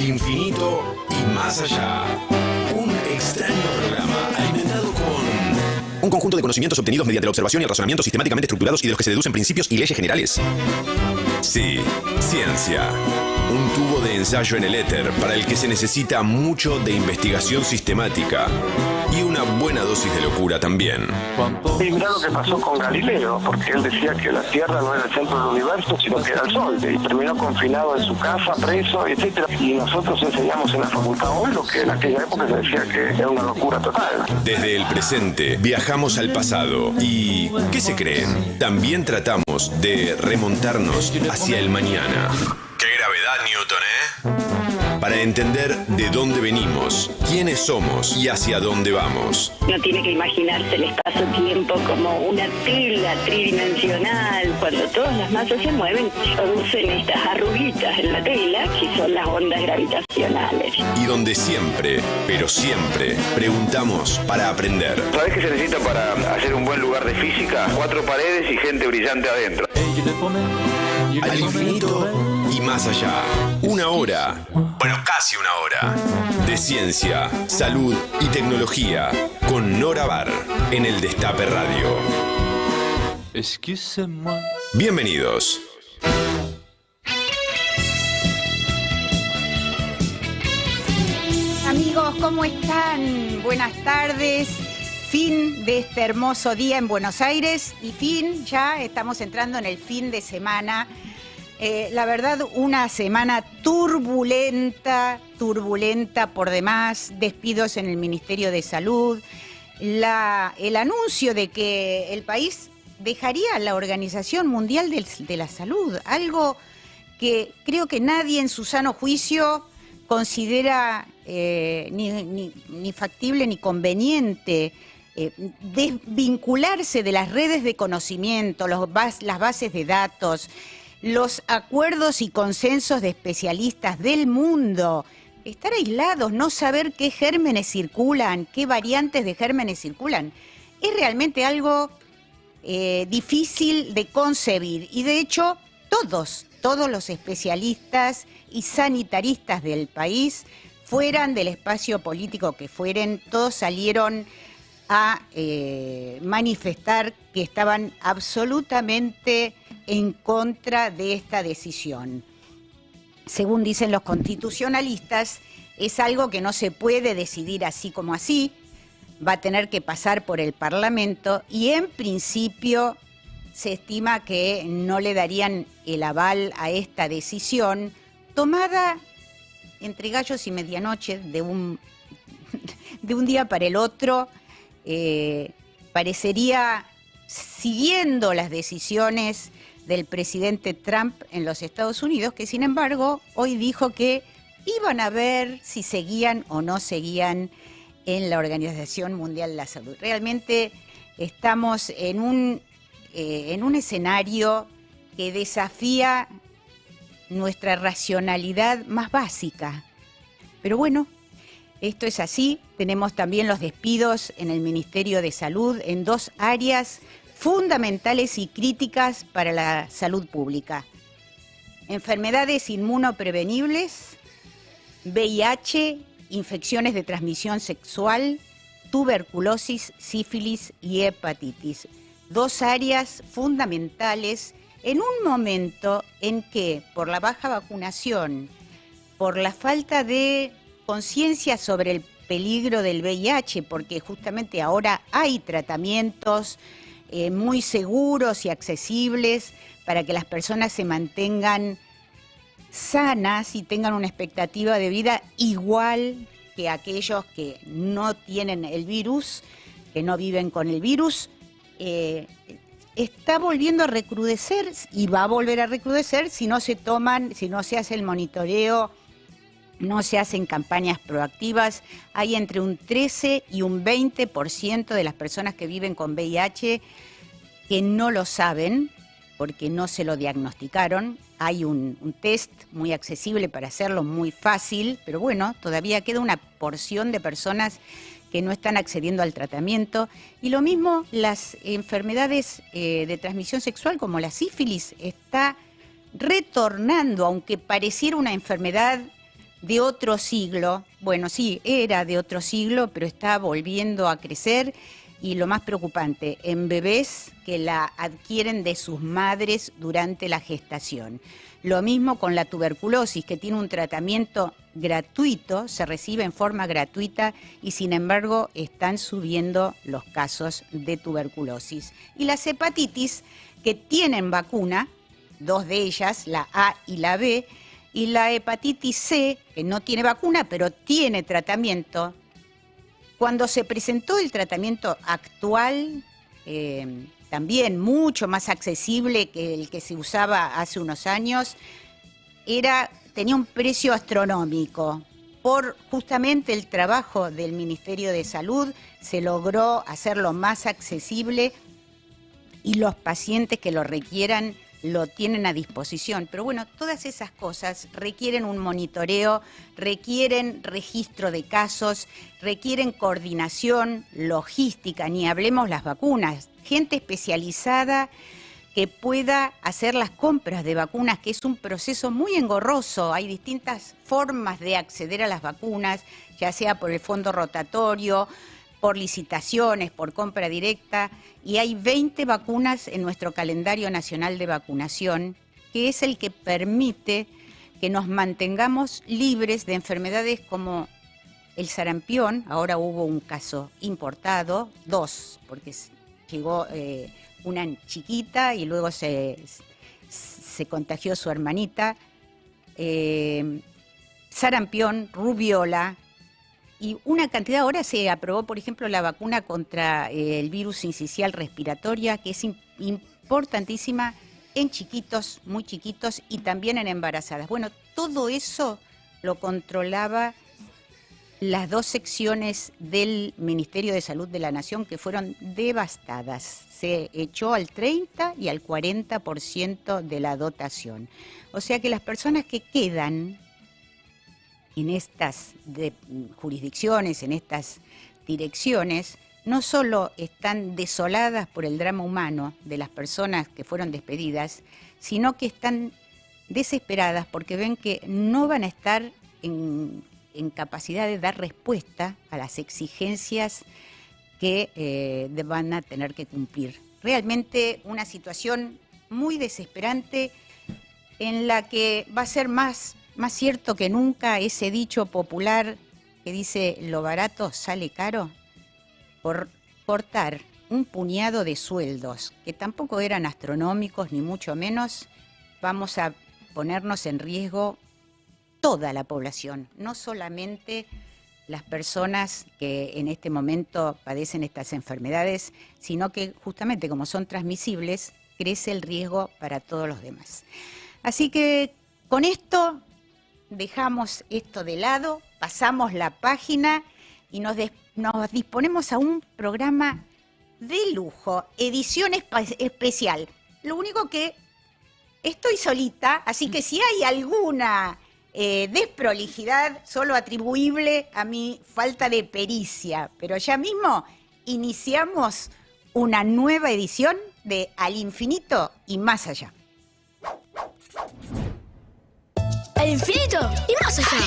infinito y más allá. Un extraño programa alimentado con un conjunto de conocimientos obtenidos mediante la observación y el razonamiento sistemáticamente estructurados y de los que se deducen principios y leyes generales. Sí, ciencia. Un tubo de ensayo en el éter para el que se necesita mucho de investigación sistemática y una buena dosis de locura también. Y mirá lo que pasó con Galileo, porque él decía que la Tierra no era el centro del universo, sino que era el Sol, y terminó confinado en su casa, preso, etc. Y nosotros enseñamos en la facultad hoy lo que en aquella época se decía que era una locura total. Desde el presente viajamos al pasado y, ¿qué se creen? También tratamos de remontarnos hacia el mañana. ¡Qué gravedad, Newton, eh! Para entender de dónde venimos, quiénes somos y hacia dónde vamos. No tiene que imaginarse el espacio-tiempo como una tela tridimensional. Cuando todas las masas se mueven, producen estas arruguitas en la tela, que son las ondas gravitacionales. Y donde siempre, pero siempre, preguntamos para aprender. ¿Sabés qué se necesita para hacer un buen lugar de física? 4 paredes y gente brillante adentro. Al infinito y más allá. Una hora, bueno, casi una hora, de ciencia, salud y tecnología con Nora Bar en el Destape Radio. Bienvenidos. Amigos, ¿cómo están? Buenas tardes. Fin de este hermoso día en Buenos Aires y ya estamos entrando en el fin de semana. La verdad, una semana turbulenta por demás, despidos en el Ministerio de Salud, el anuncio de que el país dejaría la Organización Mundial de la Salud, algo que creo que nadie en su sano juicio considera ni factible ni conveniente. Desvincularse de las redes de conocimiento, las bases de datos, los acuerdos y consensos de especialistas del mundo, estar aislados, no saber qué gérmenes circulan, qué variantes de gérmenes circulan, es realmente algo difícil de concebir. Y de hecho, todos los especialistas y sanitaristas del país, fueran del espacio político que fueren, todos salieron a manifestar que estaban absolutamente en contra de esta decisión. Según dicen los constitucionalistas, es algo que no se puede decidir así como así, va a tener que pasar por el Parlamento y en principio se estima que no le darían el aval a esta decisión tomada entre gallos y medianoche de un día para el otro. Parecería siguiendo las decisiones del presidente Trump en los Estados Unidos, que sin embargo hoy dijo que iban a ver si seguían o no seguían en la Organización Mundial de la Salud. Realmente estamos en un escenario que desafía nuestra racionalidad más básica. Pero bueno, esto es así. Tenemos también los despidos en el Ministerio de Salud en 2 áreas fundamentales y críticas para la salud pública. Enfermedades inmunoprevenibles, VIH, infecciones de transmisión sexual, tuberculosis, sífilis y hepatitis. 2 áreas fundamentales en un momento en que, por la baja vacunación, por la falta de conciencia sobre el peligro del VIH, porque justamente ahora hay tratamientos muy seguros y accesibles para que las personas se mantengan sanas y tengan una expectativa de vida igual que aquellos que no tienen el virus, que no viven con el virus. Está volviendo a recrudecer y va a volver a recrudecer si no se hace el monitoreo, no se hacen campañas proactivas. Hay entre un 13 y un 20% de las personas que viven con VIH que no lo saben porque no se lo diagnosticaron. Hay un test muy accesible para hacerlo, muy fácil, pero bueno, todavía queda una porción de personas que no están accediendo al tratamiento. Y lo mismo las enfermedades de transmisión sexual como la sífilis está retornando, aunque pareciera una enfermedad de otro siglo. Bueno, sí, era de otro siglo, pero está volviendo a crecer. Y lo más preocupante, en bebés que la adquieren de sus madres durante la gestación. Lo mismo con la tuberculosis, que tiene un tratamiento gratuito, se recibe en forma gratuita y sin embargo están subiendo los casos de tuberculosis. Y las hepatitis, que tienen vacuna, 2 de ellas, la A y la B, y la hepatitis C, que no tiene vacuna pero tiene tratamiento. Cuando se presentó el tratamiento actual, también mucho más accesible que el que se usaba hace unos años, tenía un precio astronómico. Por justamente el trabajo del Ministerio de Salud se logró hacerlo más accesible y los pacientes que lo requieran lo tienen a disposición. Pero bueno, todas esas cosas requieren un monitoreo, requieren registro de casos, requieren coordinación, logística, ni hablemos las vacunas. Gente especializada que pueda hacer las compras de vacunas, que es un proceso muy engorroso. Hay distintas formas de acceder a las vacunas, ya sea por el fondo rotatorio, por licitaciones, por compra directa, y hay 20 vacunas en nuestro calendario nacional de vacunación, que es el que permite que nos mantengamos libres de enfermedades como el sarampión. Ahora hubo un caso importado, 2, porque llegó una chiquita y luego se contagió su hermanita, sarampión, rubiola, y una cantidad. Ahora se aprobó, por ejemplo, la vacuna contra el virus sincicial respiratoria, que es importantísima en chiquitos, muy chiquitos, y también en embarazadas. Bueno, todo eso lo controlaba las 2 secciones del Ministerio de Salud de la Nación, que fueron devastadas. Se echó al 30 y al 40% de la dotación. O sea que las personas que quedan en estas jurisdicciones, en estas direcciones, no solo están desoladas por el drama humano de las personas que fueron despedidas, sino que están desesperadas porque ven que no van a estar en capacidad de dar respuesta a las exigencias que van a tener que cumplir. Realmente una situación muy desesperante en la que va a ser más cierto que nunca ese dicho popular que dice: lo barato sale caro. Por cortar un puñado de sueldos que tampoco eran astronómicos ni mucho menos, vamos a ponernos en riesgo toda la población, no solamente las personas que en este momento padecen estas enfermedades, sino que justamente como son transmisibles, crece el riesgo para todos los demás. Así que con esto dejamos esto de lado, pasamos la página y nos disponemos a un programa de lujo, edición especial. Lo único que estoy solita, así que si hay alguna desprolijidad, solo atribuible a mi falta de pericia. Pero ya mismo iniciamos una nueva edición de Al Infinito y Más Allá. Al infinito y más allá.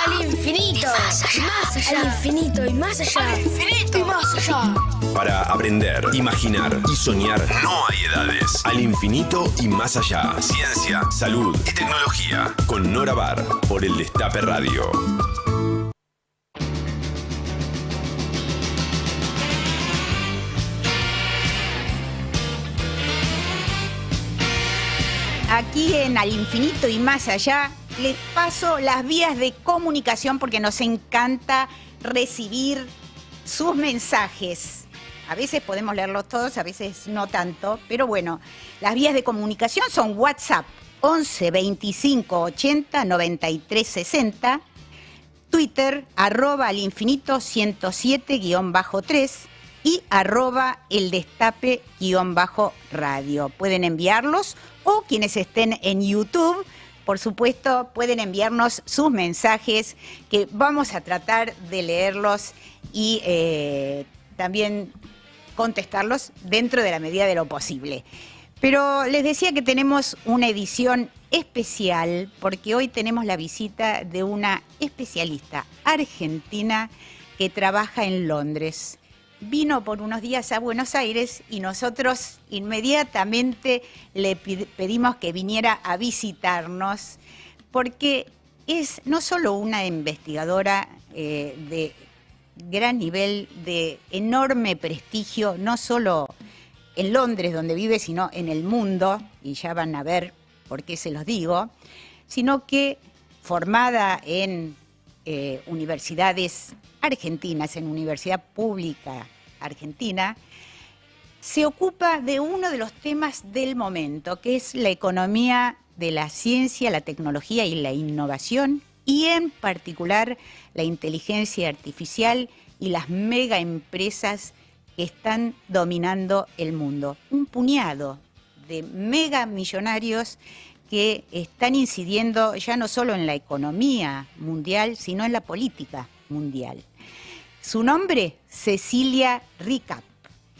Al infinito y más allá. Al infinito y más allá. Al infinito y más allá. Para aprender, imaginar y soñar no hay edades. Al infinito y más allá. Ciencia, salud y tecnología. Con Nora Bar por el Destape Radio. Aquí en Al Infinito y Más Allá les paso las vías de comunicación porque nos encanta recibir sus mensajes. A veces podemos leerlos todos, a veces no tanto, pero bueno, las vías de comunicación son WhatsApp 11 25 80 93 60, Twitter @alinfinito 107-3 y @eldestape_radio. Pueden enviarlos, o quienes estén en YouTube, por supuesto, pueden enviarnos sus mensajes, que vamos a tratar de leerlos y también contestarlos dentro de la medida de lo posible. Pero les decía que tenemos una edición especial porque hoy tenemos la visita de una especialista argentina que trabaja en Londres. Vino por unos días a Buenos Aires y nosotros inmediatamente le pedimos que viniera a visitarnos porque es no solo una investigadora de gran nivel, de enorme prestigio, no solo en Londres, donde vive, sino en el mundo, y ya van a ver por qué se los digo, sino que formada en universidades argentinas, en Universidad Pública Argentina, se ocupa de uno de los temas del momento, que es la economía de la ciencia, la tecnología y la innovación, y en particular la inteligencia artificial y las mega empresas que están dominando el mundo. Un puñado de mega millonarios que están incidiendo ya no solo en la economía mundial, sino en la política mundial. Su nombre, Cecilia Recap.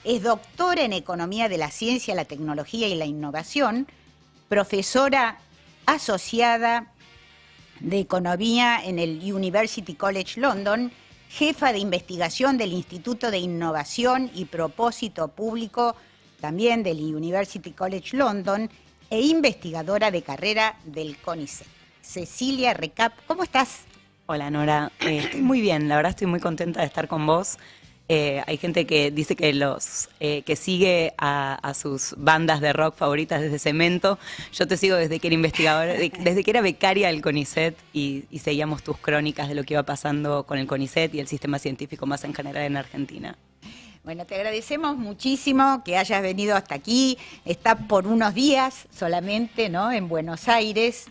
Es doctora en Economía de la Ciencia, la Tecnología y la Innovación, profesora asociada de Economía en el University College London, jefa de investigación del Instituto de Innovación y Propósito Público, también del University College London, e investigadora de carrera del CONICET. Cecilia Recap, ¿cómo estás? Hola Nora, estoy muy bien, la verdad estoy muy contenta de estar con vos. Hay gente que dice que sigue a sus bandas de rock favoritas desde Cemento. Yo te sigo desde que era investigadora, desde que era becaria del CONICET y seguíamos tus crónicas de lo que iba pasando con el CONICET y el sistema científico más en general en Argentina. Bueno, te agradecemos muchísimo que hayas venido hasta aquí. Está por unos días solamente, ¿no?, en Buenos Aires.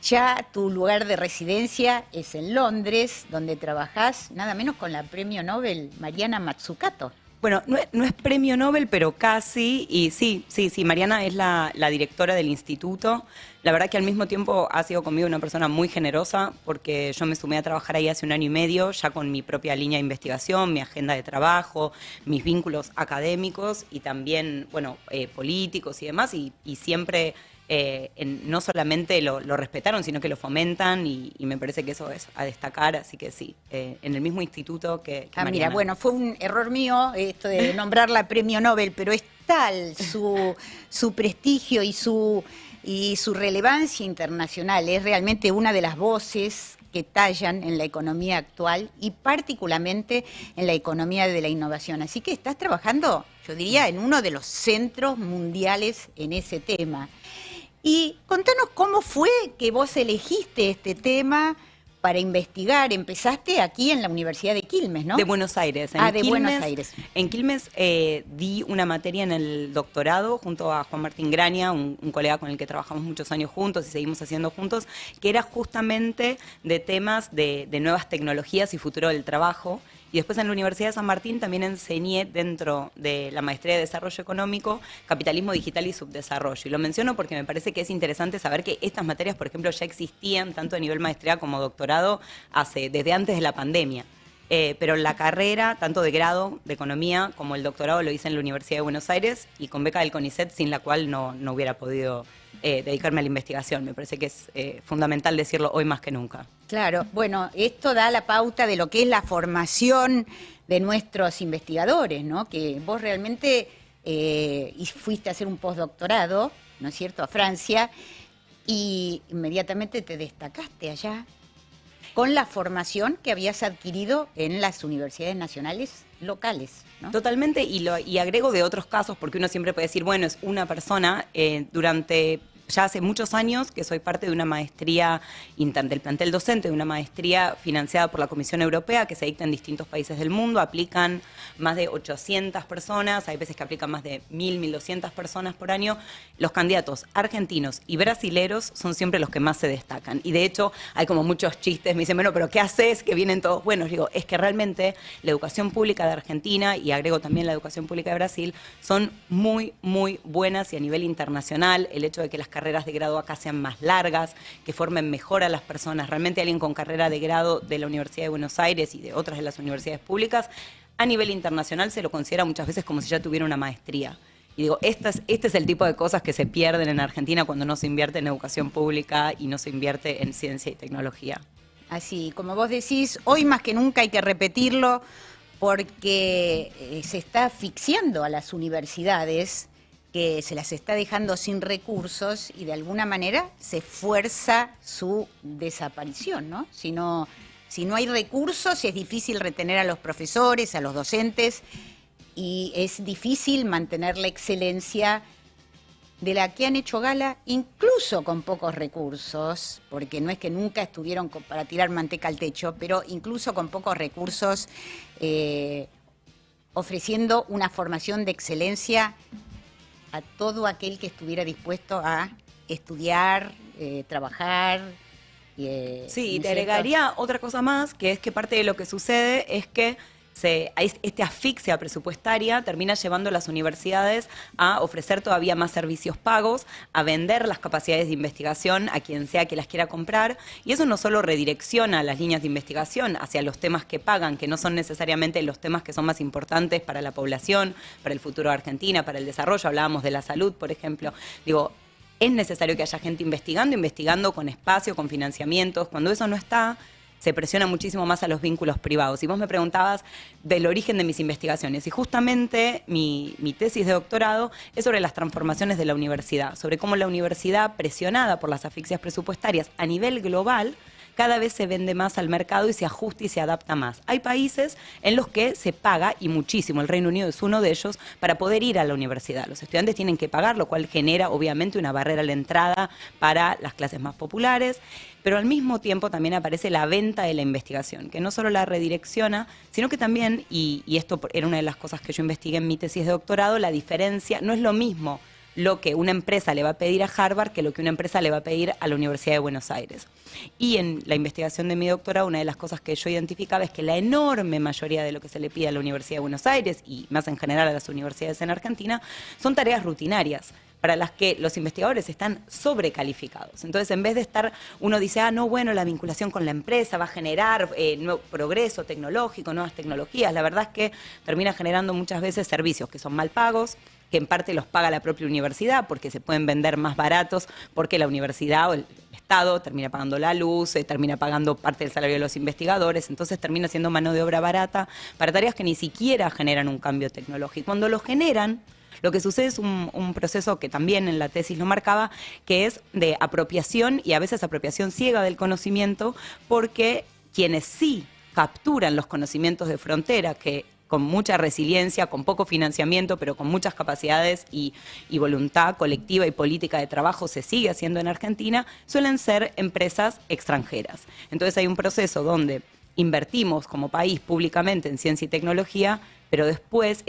Ya tu lugar de residencia es en Londres, donde trabajás nada menos con la premio Nobel Mariana Mazzucato. Bueno, no es premio Nobel, pero casi, y sí, Mariana es la directora del instituto. La verdad que al mismo tiempo ha sido conmigo una persona muy generosa, porque yo me sumé a trabajar ahí hace 1 año y medio, ya con mi propia línea de investigación, mi agenda de trabajo, mis vínculos académicos y también, bueno, políticos y demás, y siempre... no solamente lo respetaron, sino que lo fomentan y me parece que eso es a destacar, así que sí, en el mismo instituto que Mariana. Mira, bueno, fue un error mío esto de nombrarla premio Nobel, pero es tal su prestigio y su relevancia internacional, es realmente una de las voces que tallan en la economía actual y particularmente en la economía de la innovación. Así que estás trabajando, yo diría, en uno de los centros mundiales en ese tema. Y contanos cómo fue que vos elegiste este tema para investigar. Empezaste aquí en la Universidad de Quilmes, ¿no? De Buenos Aires. Buenos Aires. En Quilmes di una materia en el doctorado junto a Juan Martín Graña, un colega con el que trabajamos muchos años juntos y seguimos haciendo juntos, que era justamente de temas de nuevas tecnologías y futuro del trabajo. Y después en la Universidad de San Martín también enseñé dentro de la maestría de Desarrollo Económico, Capitalismo Digital y Subdesarrollo. Y lo menciono porque me parece que es interesante saber que estas materias, por ejemplo, ya existían tanto a nivel maestría como doctorado desde antes de la pandemia. Pero la carrera, tanto de grado de Economía como el doctorado, lo hice en la Universidad de Buenos Aires y con beca del CONICET, sin la cual no hubiera podido dedicarme a la investigación. Me parece que es fundamental decirlo hoy más que nunca. Claro, bueno, esto da la pauta de lo que es la formación de nuestros investigadores, ¿no? Que vos realmente fuiste a hacer un postdoctorado, ¿no es cierto?, a Francia, y inmediatamente te destacaste allá con la formación que habías adquirido en las universidades nacionales locales, ¿no? Totalmente, y agrego de otros casos, porque uno siempre puede decir, bueno, es una persona, ya hace muchos años que soy parte de una maestría del plantel docente, de una maestría financiada por la Comisión Europea que se dicta en distintos países del mundo, aplican más de 800 personas, hay veces que aplican más de 1.200 personas por año. Los candidatos argentinos y brasileros son siempre los que más se destacan. Y de hecho hay como muchos chistes, me dicen, bueno, pero ¿qué haces? Que vienen todos buenos. Digo, es que realmente la educación pública de Argentina, y agrego también la educación pública de Brasil, son muy, muy buenas, y a nivel internacional, el hecho de que las carreras de grado acá sean más largas, que formen mejor a las personas. Realmente alguien con carrera de grado de la Universidad de Buenos Aires y de otras de las universidades públicas, a nivel internacional se lo considera muchas veces como si ya tuviera una maestría. Y digo, este es el tipo de cosas que se pierden en Argentina cuando no se invierte en educación pública y no se invierte en ciencia y tecnología. Así, como vos decís, hoy más que nunca hay que repetirlo porque se está asfixiando a las universidades, que se las está dejando sin recursos y de alguna manera se fuerza su desaparición, ¿no? Si no hay recursos es difícil retener a los profesores, a los docentes, y es difícil mantener la excelencia de la que han hecho gala, incluso con pocos recursos, porque no es que nunca estuvieron para tirar manteca al techo, pero incluso con pocos recursos, ofreciendo una formación de excelencia a todo aquel que estuviera dispuesto a estudiar, trabajar. Sí, y te agregaría otra cosa más, que es que parte de lo que sucede es que esta asfixia presupuestaria termina llevando a las universidades a ofrecer todavía más servicios pagos, a vender las capacidades de investigación a quien sea que las quiera comprar, y eso no solo redirecciona las líneas de investigación hacia los temas que pagan, que no son necesariamente los temas que son más importantes para la población, para el futuro de Argentina, para el desarrollo. Hablábamos de la salud, por ejemplo. Digo, es necesario que haya gente investigando con espacio, con financiamientos. Cuando eso no está, se presiona muchísimo más a los vínculos privados. Y vos me preguntabas del origen de mis investigaciones. Y justamente mi tesis de doctorado es sobre las transformaciones de la universidad, sobre cómo la universidad, presionada por las asfixias presupuestarias a nivel global, cada vez se vende más al mercado y se ajusta y se adapta más. Hay países en los que se paga, y muchísimo, el Reino Unido es uno de ellos, para poder ir a la universidad. Los estudiantes tienen que pagar, lo cual genera obviamente una barrera a la entrada para las clases más populares, pero al mismo tiempo también aparece la venta de la investigación, que no solo la redirecciona, sino que también, y esto era una de las cosas que yo investigué en mi tesis de doctorado, la diferencia, no es lo mismo lo que una empresa le va a pedir a Harvard que lo que una empresa le va a pedir a la Universidad de Buenos Aires. Y en la investigación de mi doctorado, una de las cosas que yo identificaba es que la enorme mayoría de lo que se le pide a la Universidad de Buenos Aires, y más en general a las universidades en Argentina, son tareas rutinarias, para las que los investigadores están sobrecalificados. Entonces, en vez de estar, uno dice, no, bueno, la vinculación con la empresa va a generar nuevo progreso tecnológico, nuevas tecnologías. La verdad es que termina generando muchas veces servicios que son mal pagos, que en parte los paga la propia universidad porque se pueden vender más baratos, porque la universidad o el Estado termina pagando la luz, termina pagando parte del salario de los investigadores, entonces termina siendo mano de obra barata para tareas que ni siquiera generan un cambio tecnológico. Cuando lo generan, lo que sucede es un proceso que también en la tesis lo marcaba, que es de apropiación, y a veces apropiación ciega del conocimiento, porque quienes sí capturan los conocimientos de frontera, que con mucha resiliencia, con poco financiamiento, pero con muchas capacidades y voluntad colectiva y política de trabajo se sigue haciendo en Argentina, suelen ser empresas extranjeras. Entonces hay un proceso donde invertimos como país públicamente en ciencia y tecnología, pero después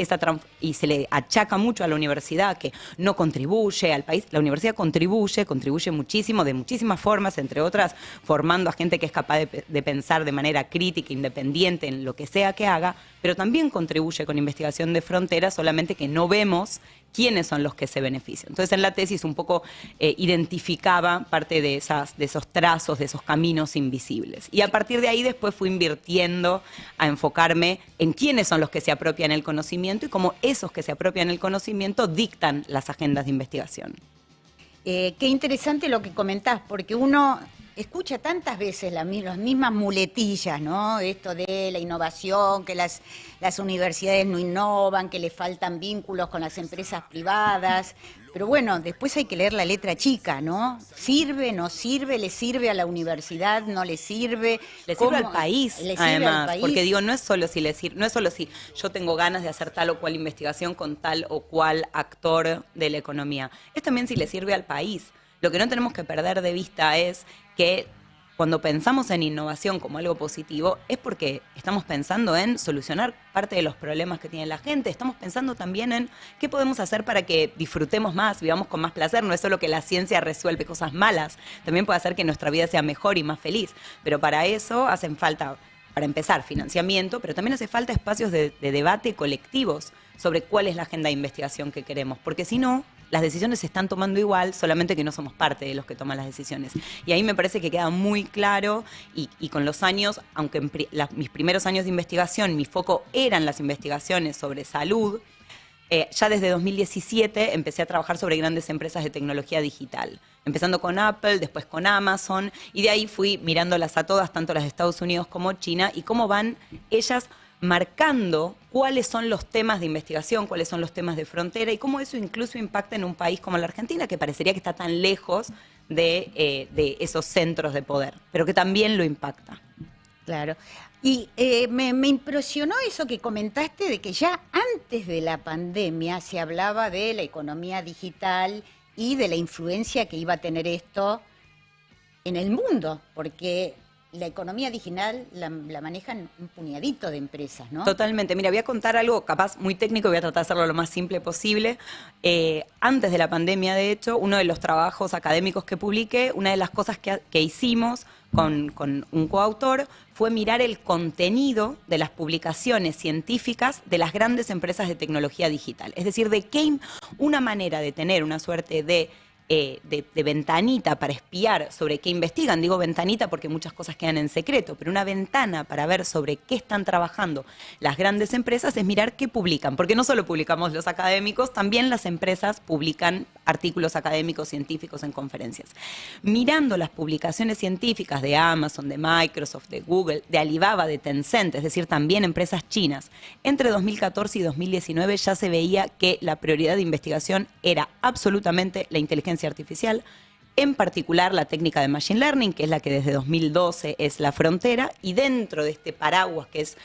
y se le achaca mucho a la universidad que no contribuye al país. La universidad contribuye muchísimo, de muchísimas formas, entre otras formando a gente que es capaz de pensar de manera crítica, independiente en lo que sea que haga, pero también contribuye con investigación de frontera, solamente que no vemos quiénes son los que se benefician. Entonces, en la tesis un poco identificaba parte de esos trazos, de esos caminos invisibles. Y a partir de ahí después fui invirtiendo a enfocarme en quiénes son los que se apropian el conocimiento y cómo esos que se apropian el conocimiento dictan las agendas de investigación. Qué interesante lo que comentás, porque uno escucha tantas veces las mismas muletillas, ¿no? Esto de la innovación, que las universidades no innovan, que le faltan vínculos con las empresas privadas. Pero bueno, después hay que leer la letra chica, ¿no? ¿Sirve, no sirve? ¿Le sirve a la universidad? ¿No le sirve? Le sirve al país, además, porque digo, no es solo si yo tengo ganas de hacer tal o cual investigación con tal o cual actor de la economía. Es también si le sirve al país. Lo que no tenemos que perder de vista es que cuando pensamos en innovación como algo positivo, es porque estamos pensando en solucionar parte de los problemas que tiene la gente. Estamos pensando también en qué podemos hacer para que disfrutemos más, vivamos con más placer. No es solo que la ciencia resuelve cosas malas, también puede hacer que nuestra vida sea mejor y más feliz. Pero para eso hacen falta, para empezar, financiamiento, pero también hace falta espacios de debate colectivos sobre cuál es la agenda de investigación que queremos. Porque si no, las decisiones se están tomando igual, solamente que no somos parte de los que toman las decisiones. Y ahí me parece que queda muy claro, y con los años, aunque en mis primeros años de investigación, mi foco eran las investigaciones sobre salud, ya desde 2017 empecé a trabajar sobre grandes empresas de tecnología digital, empezando con Apple, después con Amazon, y de ahí fui mirándolas a todas, tanto las de Estados Unidos como China, y cómo van ellas marcando cuáles son los temas de investigación, cuáles son los temas de frontera, y cómo eso incluso impacta en un país como la Argentina, que parecería que está tan lejos de esos centros de poder, pero que también lo impacta. Claro. Y me impresionó eso que comentaste de que ya antes de la pandemia se hablaba de la economía digital y de la influencia que iba a tener esto en el mundo, porque la economía digital la manejan un puñadito de empresas, ¿no? Totalmente. Mira, voy a contar algo capaz muy técnico, voy a tratar de hacerlo lo más simple posible. Antes de la pandemia, de hecho, uno de los trabajos académicos que publiqué, una de las cosas que hicimos con un coautor fue mirar el contenido de las publicaciones científicas de las grandes empresas de tecnología digital. Es decir, una manera de tener una suerte de ventanita para espiar sobre qué investigan. Digo ventanita porque muchas cosas quedan en secreto, pero una ventana para ver sobre qué están trabajando las grandes empresas es mirar qué publican, porque no solo publicamos los académicos, también las empresas publican artículos académicos científicos en conferencias. Mirando las publicaciones científicas de Amazon, de Microsoft, de Google, de Alibaba, de Tencent, es decir, también empresas chinas, entre 2014 y 2019 ya se veía que la prioridad de investigación era absolutamente la inteligencia artificial, en particular la técnica de Machine Learning, que es la que desde 2012 es la frontera, y dentro de este paraguas que es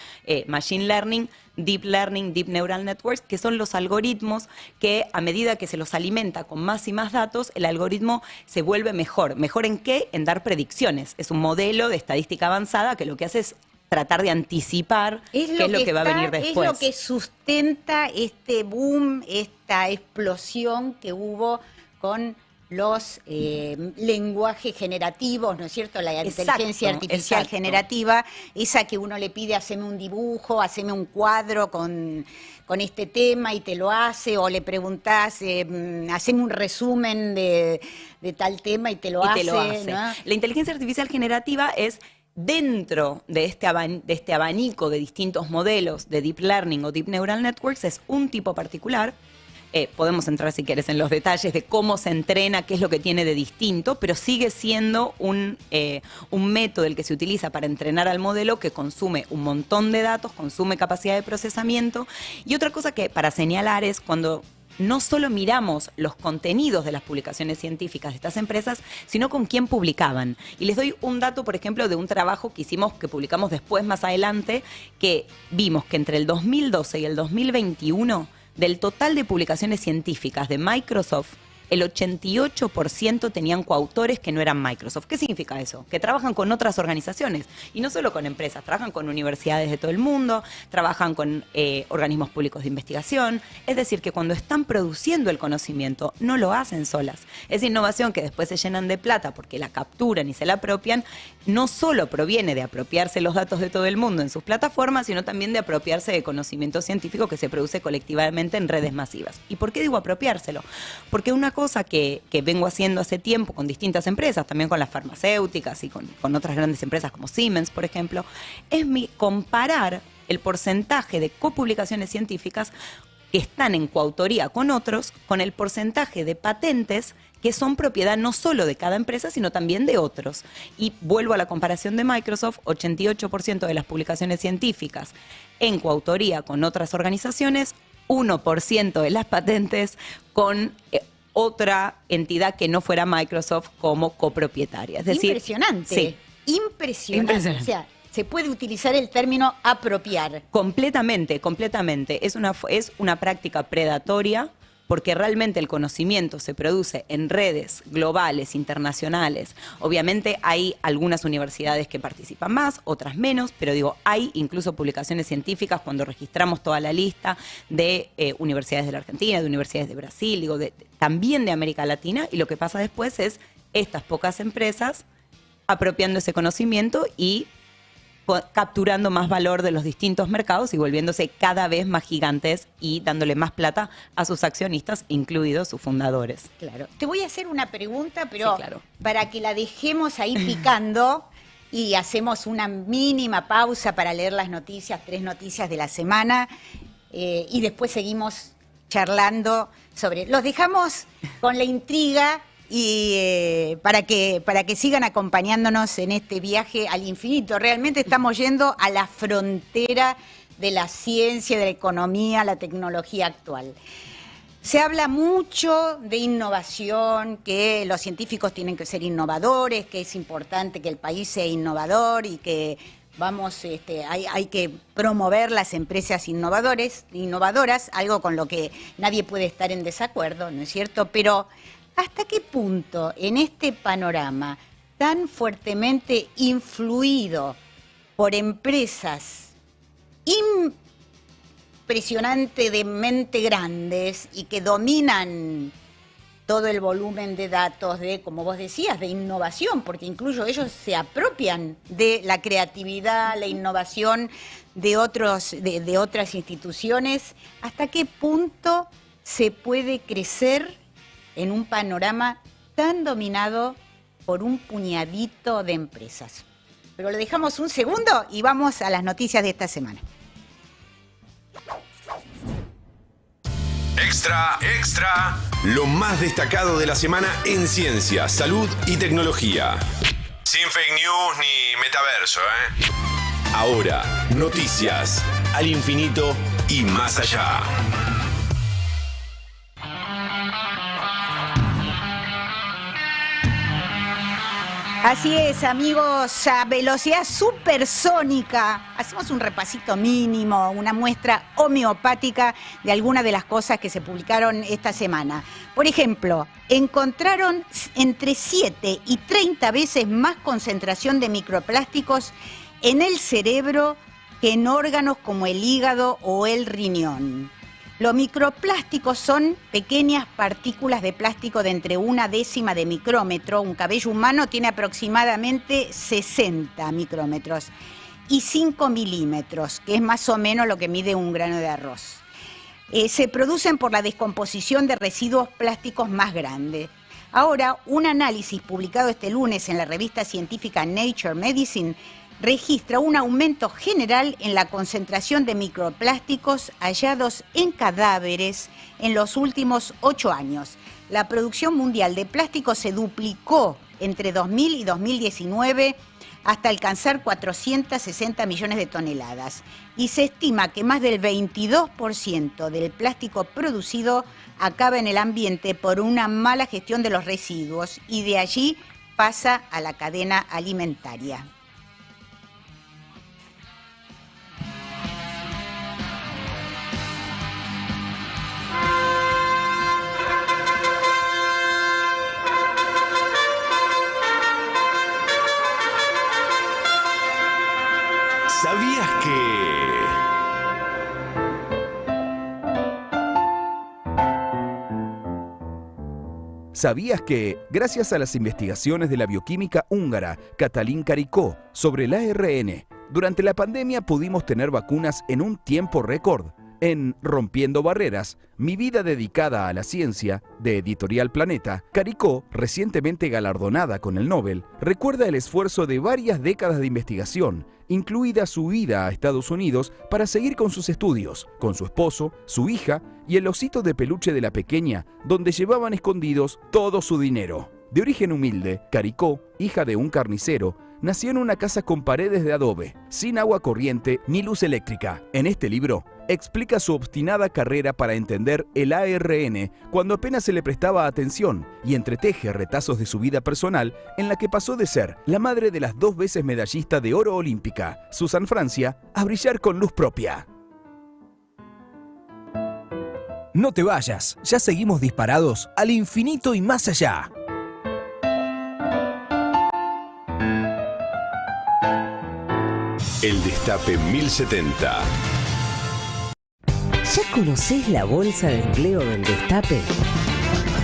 Machine Learning, Deep Learning, Deep Neural Networks, que son los algoritmos que a medida que se los alimenta con más y más datos, el algoritmo se vuelve mejor. ¿Mejor en qué? En dar predicciones. Es un modelo de estadística avanzada que lo que hace es tratar de anticipar qué es lo que va a venir después. Es lo que sustenta este boom, esta explosión que hubo con los lenguajes generativos, ¿no es cierto? La inteligencia artificial generativa, esa que uno le pide, haceme un dibujo, haceme un cuadro con este tema y te lo hace, o le preguntás, haceme un resumen de tal tema y te lo hace. ¿No? La inteligencia artificial generativa es dentro de este abanico de distintos modelos de Deep Learning o Deep Neural Networks, es un tipo particular. Podemos entrar, si quieres, en los detalles de cómo se entrena, qué es lo que tiene de distinto, pero sigue siendo un método el que se utiliza para entrenar al modelo, que consume un montón de datos, consume capacidad de procesamiento. Y otra cosa que para señalar es cuando no solo miramos los contenidos de las publicaciones científicas de estas empresas, sino con quién publicaban. Y les doy un dato, por ejemplo, de un trabajo que hicimos, que publicamos después, más adelante, que vimos que entre el 2012 y el 2021... del total de publicaciones científicas de Microsoft, el 88% tenían coautores que no eran Microsoft. ¿Qué significa eso? Que trabajan con otras organizaciones, y no solo con empresas, trabajan con universidades de todo el mundo, trabajan con organismos públicos de investigación. Es decir, que cuando están produciendo el conocimiento, no lo hacen solas. Esa innovación que después se llenan de plata porque la capturan y se la apropian, no solo proviene de apropiarse los datos de todo el mundo en sus plataformas, sino también de apropiarse de conocimiento científico que se produce colectivamente en redes masivas. ¿Y por qué digo apropiárselo? Porque una cosa que vengo haciendo hace tiempo con distintas empresas, también con las farmacéuticas y con otras grandes empresas como Siemens, por ejemplo, es comparar el porcentaje de copublicaciones científicas que están en coautoría con otros, con el porcentaje de patentes que son propiedad no solo de cada empresa, sino también de otros. Y vuelvo a la comparación de Microsoft, 88% de las publicaciones científicas en coautoría con otras organizaciones, 1% de las patentes con otra entidad que no fuera Microsoft como copropietaria. Es decir, impresionante. Sí. Impresionante. O sea, se puede utilizar el término apropiar. Completamente. Es una práctica predatoria, porque realmente el conocimiento se produce en redes globales, internacionales. Obviamente hay algunas universidades que participan más, otras menos, pero digo, hay incluso publicaciones científicas cuando registramos toda la lista de universidades de la Argentina, de universidades de Brasil, digo, también de América Latina, y lo que pasa después es estas pocas empresas apropiando ese conocimiento y capturando más valor de los distintos mercados y volviéndose cada vez más gigantes y dándole más plata a sus accionistas, incluidos sus fundadores. Claro. Te voy a hacer una pregunta, pero sí, claro, para que la dejemos ahí picando y hacemos una mínima pausa para leer las noticias, 3 noticias de la semana, y después seguimos charlando sobre... Los dejamos con la intriga y para que sigan acompañándonos en este viaje al infinito. Realmente estamos yendo a la frontera de la ciencia, de la economía, la tecnología actual. Se habla mucho de innovación, que los científicos tienen que ser innovadores, que es importante que el país sea innovador y que hay que promover las empresas innovadoras, algo con lo que nadie puede estar en desacuerdo, ¿no es cierto? Pero ¿hasta qué punto en este panorama tan fuertemente influido por empresas impresionantemente grandes y que dominan todo el volumen de datos como vos decías, de innovación, porque incluso ellos se apropian de la creatividad, la innovación de otras instituciones? ¿Hasta qué punto se puede crecer en un panorama tan dominado por un puñadito de empresas? Pero le dejamos un segundo y vamos a las noticias de esta semana. Extra, extra. Lo más destacado de la semana en ciencia, salud y tecnología. Sin fake news ni metaverso, ¿eh? Ahora, noticias al infinito y más allá. Así es, amigos, a velocidad supersónica. Hacemos un repasito mínimo, una muestra homeopática de algunas de las cosas que se publicaron esta semana. Por ejemplo, encontraron entre 7 y 30 veces más concentración de microplásticos en el cerebro que en órganos como el hígado o el riñón. Los microplásticos son pequeñas partículas de plástico de entre 1/10 de micrómetro. Un cabello humano tiene aproximadamente 60 micrómetros y 5 milímetros, que es más o menos lo que mide un grano de arroz. Se producen por la descomposición de residuos plásticos más grandes. Ahora, un análisis publicado este lunes en la revista científica Nature Medicine registra un aumento general en la concentración de microplásticos hallados en cadáveres en los últimos 8 años. La producción mundial de plástico se duplicó entre 2000 y 2019 hasta alcanzar 460 millones de toneladas. Y se estima que más del 22% del plástico producido acaba en el ambiente por una mala gestión de los residuos y de allí pasa a la cadena alimentaria. ¿Sabías que...? ¿Sabías que, gracias a las investigaciones de la bioquímica húngara Katalin Karikó sobre el ARN, durante la pandemia pudimos tener vacunas en un tiempo récord? En Rompiendo Barreras, mi vida dedicada a la ciencia, de Editorial Planeta, Karikó, recientemente galardonada con el Nobel, recuerda el esfuerzo de varias décadas de investigación, incluida su ida a Estados Unidos para seguir con sus estudios, con su esposo, su hija y el osito de peluche de la pequeña, donde llevaban escondidos todo su dinero. De origen humilde, Karikó, hija de un carnicero, nació en una casa con paredes de adobe, sin agua corriente ni luz eléctrica. En este libro, explica su obstinada carrera para entender el ARN cuando apenas se le prestaba atención y entreteje retazos de su vida personal en la que pasó de ser la madre de las 2 veces medallista de oro olímpica, Susan Francia, a brillar con luz propia. No te vayas, ya seguimos disparados al infinito y más allá. El Destape 1070. ¿Ya conocés la bolsa de empleo del Destape?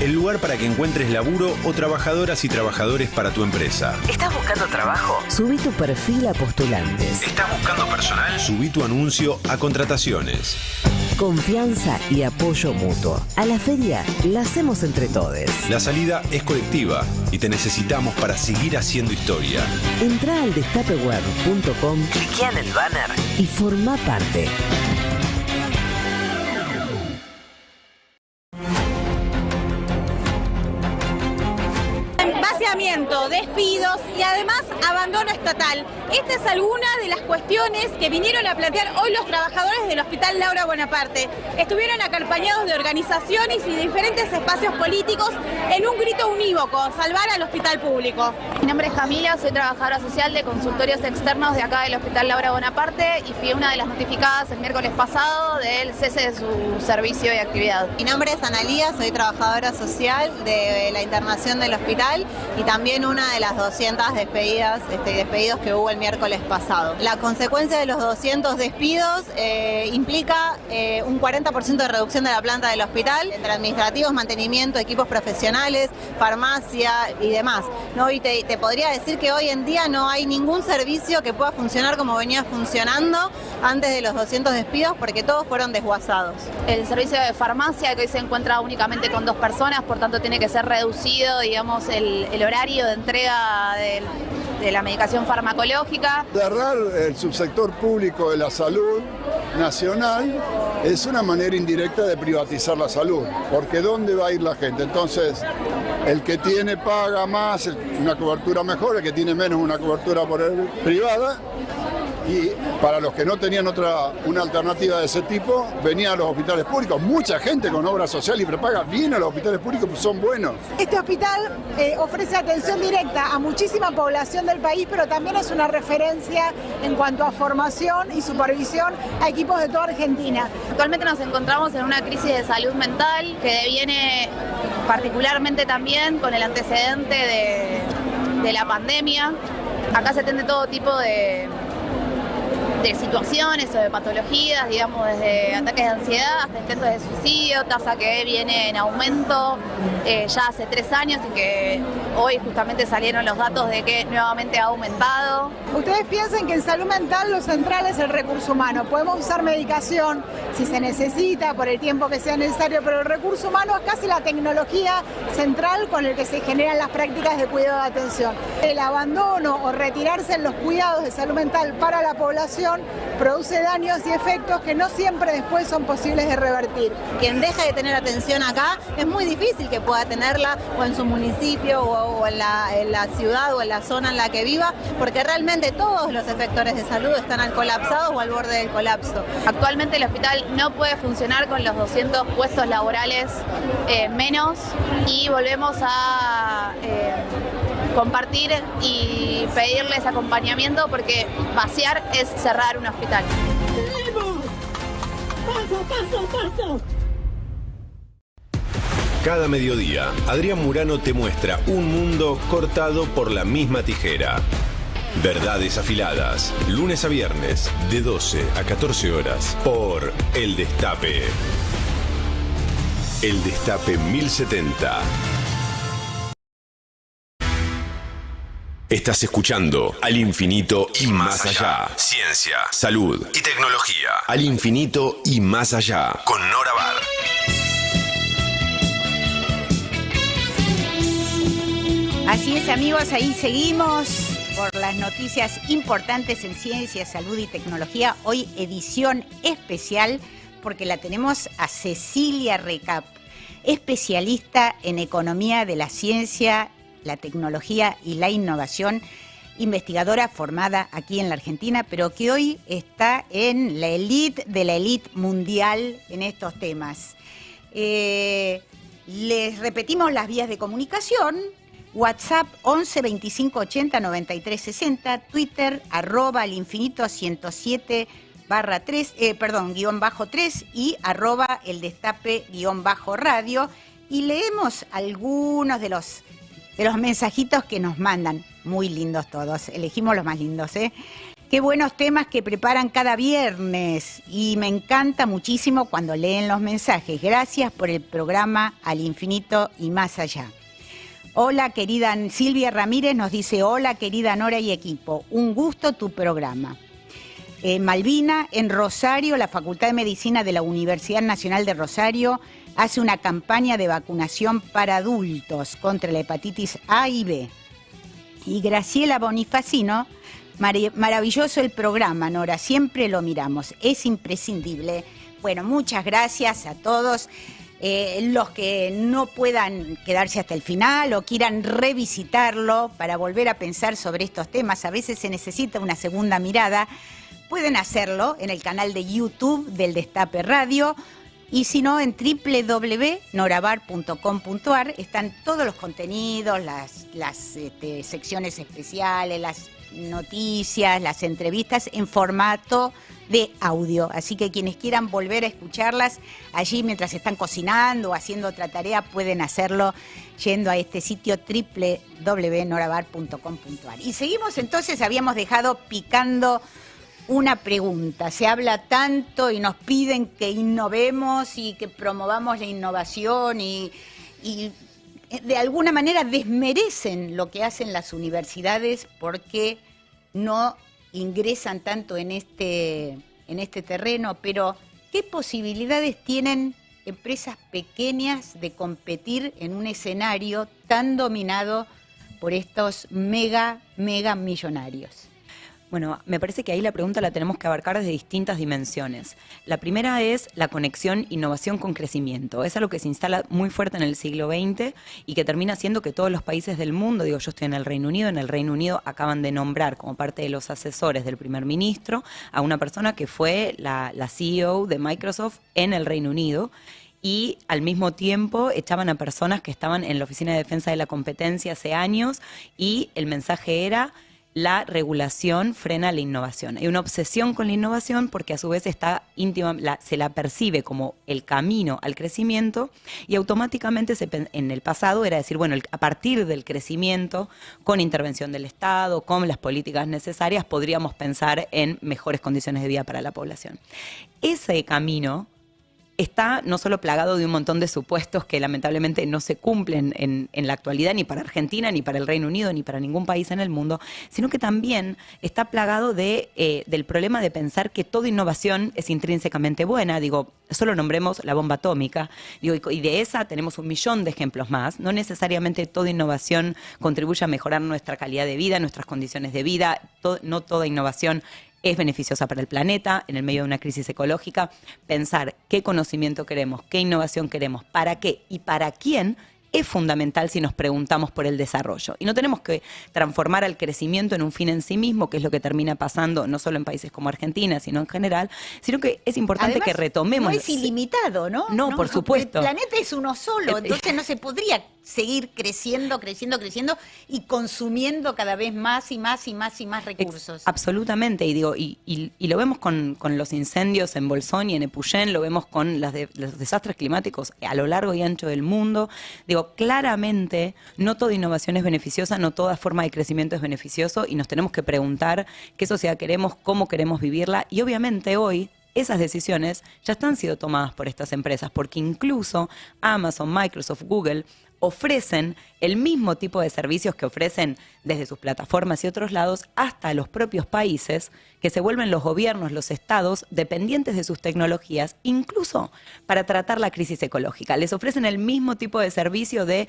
El lugar para que encuentres laburo o trabajadoras y trabajadores para tu empresa. ¿Estás buscando trabajo? Subí tu perfil a postulantes. ¿Estás buscando personal? Subí tu anuncio a contrataciones. Confianza y apoyo mutuo. A la feria la hacemos entre todos. La salida es colectiva y te necesitamos para seguir haciendo historia. Entrá al destapeweb.com, cliquea en el banner y formá parte. paro, despidos y además abandono estatal. Esta es alguna de las cuestiones que vinieron a plantear hoy los trabajadores del Hospital Laura Bonaparte. Estuvieron acompañados de organizaciones y diferentes espacios políticos en un grito unívoco: salvar al hospital público. Mi nombre es Camila, soy trabajadora social de consultorios externos de acá del Hospital Laura Bonaparte y fui una de las notificadas el miércoles pasado del cese de su servicio y actividad. Mi nombre es Analía, soy trabajadora social de la internación del hospital y también una de las 200 despedidos que hubo el miércoles pasado. La consecuencia de los 200 despidos implica un 40% de reducción de la planta del hospital, entre administrativos, mantenimiento, equipos profesionales, farmacia y demás, ¿no? Y te podría decir que hoy en día no hay ningún servicio que pueda funcionar como venía funcionando antes de los 200 despidos, porque todos fueron desguazados. El servicio de farmacia, que hoy se encuentra únicamente con 2 personas, por tanto tiene que ser reducido, digamos, el horario de entrega de la medicación farmacológica. Cerrar el subsector público de la salud nacional es una manera indirecta de privatizar la salud, porque ¿dónde va a ir la gente? Entonces, el que tiene paga más, una cobertura mejor, el que tiene menos una cobertura privada. Y para los que no tenían una alternativa de ese tipo, venían a los hospitales públicos. Mucha gente con obra social y prepaga viene a los hospitales públicos, pues son buenos. Este hospital ofrece atención directa a muchísima población del país, pero también es una referencia en cuanto a formación y supervisión a equipos de toda Argentina. Actualmente nos encontramos en una crisis de salud mental que deviene particularmente también con el antecedente de la pandemia. Acá se atiende todo tipo de situaciones o de patologías, digamos, desde ataques de ansiedad hasta intentos de suicidio, tasa que viene en aumento ya hace 3 años y que hoy justamente salieron los datos de que nuevamente ha aumentado. Ustedes piensen que en salud mental lo central es el recurso humano. Podemos usar medicación si se necesita, por el tiempo que sea necesario, pero el recurso humano es casi la tecnología central con el que se generan las prácticas de cuidado de atención. El abandono o retirarse en los cuidados de salud mental para la población produce daños y efectos que no siempre después son posibles de revertir. Quien deja de tener atención acá, es muy difícil que pueda tenerla o en su municipio o en la ciudad o en la zona en la que viva, porque realmente todos los efectores de salud están colapsados o al borde del colapso. Actualmente el hospital no puede funcionar con los 200 puestos laborales menos y volvemos a compartir y pedirles acompañamiento porque vaciar es cerrar un hospital. Cada mediodía, Adrián Murano te muestra un mundo cortado por la misma tijera. Verdades afiladas, lunes a viernes, de 12 a 14 horas, por El Destape. El Destape 1070. Estás escuchando Al Infinito y Más Allá. Ciencia, salud y tecnología. Al Infinito y Más Allá. Con Nora Bar. Así es, amigos, ahí seguimos por las noticias importantes en ciencia, salud y tecnología. Hoy edición especial porque la tenemos a Cecilia Recap, especialista en economía de la ciencia, la tecnología y la innovación, investigadora formada aquí en la Argentina, pero que hoy está en la élite de la élite mundial en estos temas. Les repetimos las vías de comunicación: WhatsApp 11 25 80 93 60, Twitter @alinfinito107 _3 y @eldestape_radio, y leemos algunos de los mensajitos que nos mandan. Muy lindos todos, elegimos los más lindos, ¿eh? Qué buenos temas que preparan cada viernes y me encanta muchísimo cuando leen los mensajes. Gracias por el programa Al Infinito y Más Allá. Hola, querida Silvia Ramírez nos dice: hola, querida Nora y equipo, un gusto tu programa. Malvina, en Rosario, la Facultad de Medicina de la Universidad Nacional de Rosario hace una campaña de vacunación para adultos contra la hepatitis A y B. Y Graciela Bonifacino: maravilloso el programa, Nora, siempre lo miramos, es imprescindible. Bueno, muchas gracias a todos. los que no puedan quedarse hasta el final o quieran revisitarlo para volver a pensar sobre estos temas, a veces se necesita una segunda mirada, pueden hacerlo en el canal de YouTube del Destape Radio, y si no, en www.norabar.com.ar están todos los contenidos, las secciones especiales, las noticias, las entrevistas en formato de audio. Así que quienes quieran volver a escucharlas allí mientras están cocinando o haciendo otra tarea, pueden hacerlo yendo a este sitio www.norabar.com.ar. Y seguimos entonces, habíamos dejado picando una pregunta. Se habla tanto y nos piden que innovemos y que promovamos la innovación y de alguna manera desmerecen lo que hacen las universidades porque no ingresan tanto en este terreno, pero ¿qué posibilidades tienen empresas pequeñas de competir en un escenario tan dominado por estos mega millonarios? Bueno, me parece que ahí la pregunta la tenemos que abarcar desde distintas dimensiones. La primera es la conexión innovación con crecimiento. Es algo que se instala muy fuerte en el siglo XX y que termina haciendo que todos los países del mundo, digo, yo estoy en el Reino Unido acaban de nombrar como parte de los asesores del primer ministro a una persona que fue la CEO de Microsoft en el Reino Unido. Y al mismo tiempo echaban a personas que estaban en la Oficina de Defensa de la Competencia hace años y el mensaje era: la regulación frena la innovación. Hay una obsesión con la innovación porque a su vez está se la percibe como el camino al crecimiento y automáticamente en el pasado era decir, bueno, a partir del crecimiento, con intervención del Estado, con las políticas necesarias, podríamos pensar en mejores condiciones de vida para la población. Ese camino está no solo plagado de un montón de supuestos que lamentablemente no se cumplen en la actualidad ni para Argentina, ni para el Reino Unido, ni para ningún país en el mundo, sino que también está plagado del problema de pensar que toda innovación es intrínsecamente buena. Digo, solo nombremos la bomba atómica, digo, y de esa tenemos 1.000.000 de ejemplos más. No necesariamente toda innovación contribuye a mejorar nuestra calidad de vida, nuestras condiciones de vida, no toda innovación es beneficiosa para el planeta, en el medio de una crisis ecológica. Pensar qué conocimiento queremos, qué innovación queremos, para qué y para quién es fundamental si nos preguntamos por el desarrollo. Y no tenemos que transformar al crecimiento en un fin en sí mismo, que es lo que termina pasando no solo en países como Argentina, sino en general, sino que es importante además, que retomemos. No es ilimitado, ¿no? No, por supuesto. El planeta es uno solo, entonces no se podría seguir creciendo y consumiendo cada vez más y más recursos. Absolutamente, y digo, y lo vemos con los incendios en Bolsón y en Epuyén, lo vemos con los desastres climáticos a lo largo y ancho del mundo. Digo, claramente no toda innovación es beneficiosa, no toda forma de crecimiento es beneficioso y nos tenemos que preguntar qué sociedad queremos, cómo queremos vivirla y obviamente hoy esas decisiones ya están siendo tomadas por estas empresas porque incluso Amazon, Microsoft, Google ofrecen el mismo tipo de servicios que ofrecen desde sus plataformas y otros lados hasta los propios países, que se vuelven los gobiernos, los estados, dependientes de sus tecnologías, incluso para tratar la crisis ecológica. Les ofrecen el mismo tipo de servicio de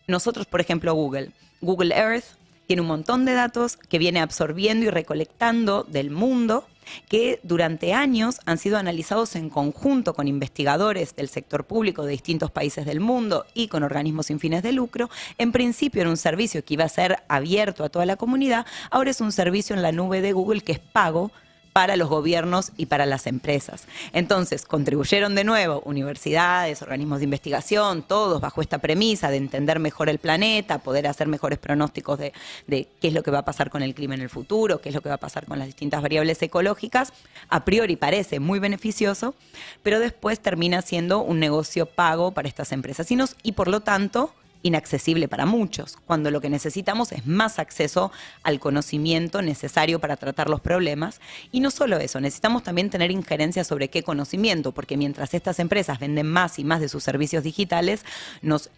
nosotros, por ejemplo, Google Earth tiene un montón de datos que viene absorbiendo y recolectando del mundo, que durante años han sido analizados en conjunto con investigadores del sector público de distintos países del mundo y con organismos sin fines de lucro. En principio era un servicio que iba a ser abierto a toda la comunidad, ahora es un servicio en la nube de Google que es pago para los gobiernos y para las empresas. Entonces, contribuyeron de nuevo universidades, organismos de investigación, todos bajo esta premisa de entender mejor el planeta, poder hacer mejores pronósticos de qué es lo que va a pasar con el clima en el futuro, qué es lo que va a pasar con las distintas variables ecológicas. A priori parece muy beneficioso, pero después termina siendo un negocio pago para estas empresas y por lo tanto inaccesible para muchos, cuando lo que necesitamos es más acceso al conocimiento necesario para tratar los problemas. Y no solo eso, necesitamos también tener injerencia sobre qué conocimiento, porque mientras estas empresas venden más y más de sus servicios digitales, nos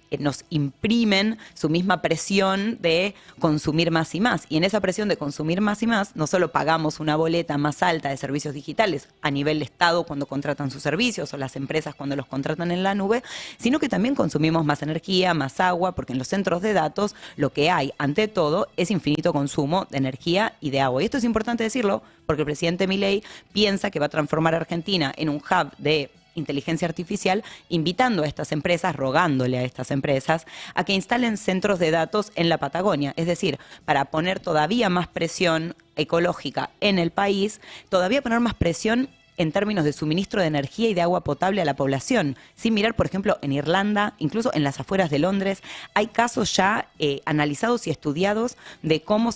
imprimen su misma presión de consumir más y más. Y en esa presión de consumir más y más, no solo pagamos una boleta más alta de servicios digitales a nivel de Estado cuando contratan sus servicios o las empresas cuando los contratan en la nube, sino que también consumimos más energía, más agua, porque en los centros de datos lo que hay, ante todo, es infinito consumo de energía y de agua. Y esto es importante decirlo porque el presidente Milei piensa que va a transformar a Argentina en un hub de inteligencia artificial, invitando a estas empresas, rogándole a estas empresas, a que instalen centros de datos en la Patagonia. Es decir, para poner todavía más presión ecológica en el país, todavía poner más presión en términos de suministro de energía y de agua potable a la población. Sin mirar, por ejemplo, en Irlanda, incluso en las afueras de Londres, hay casos ya analizados y estudiados de cómo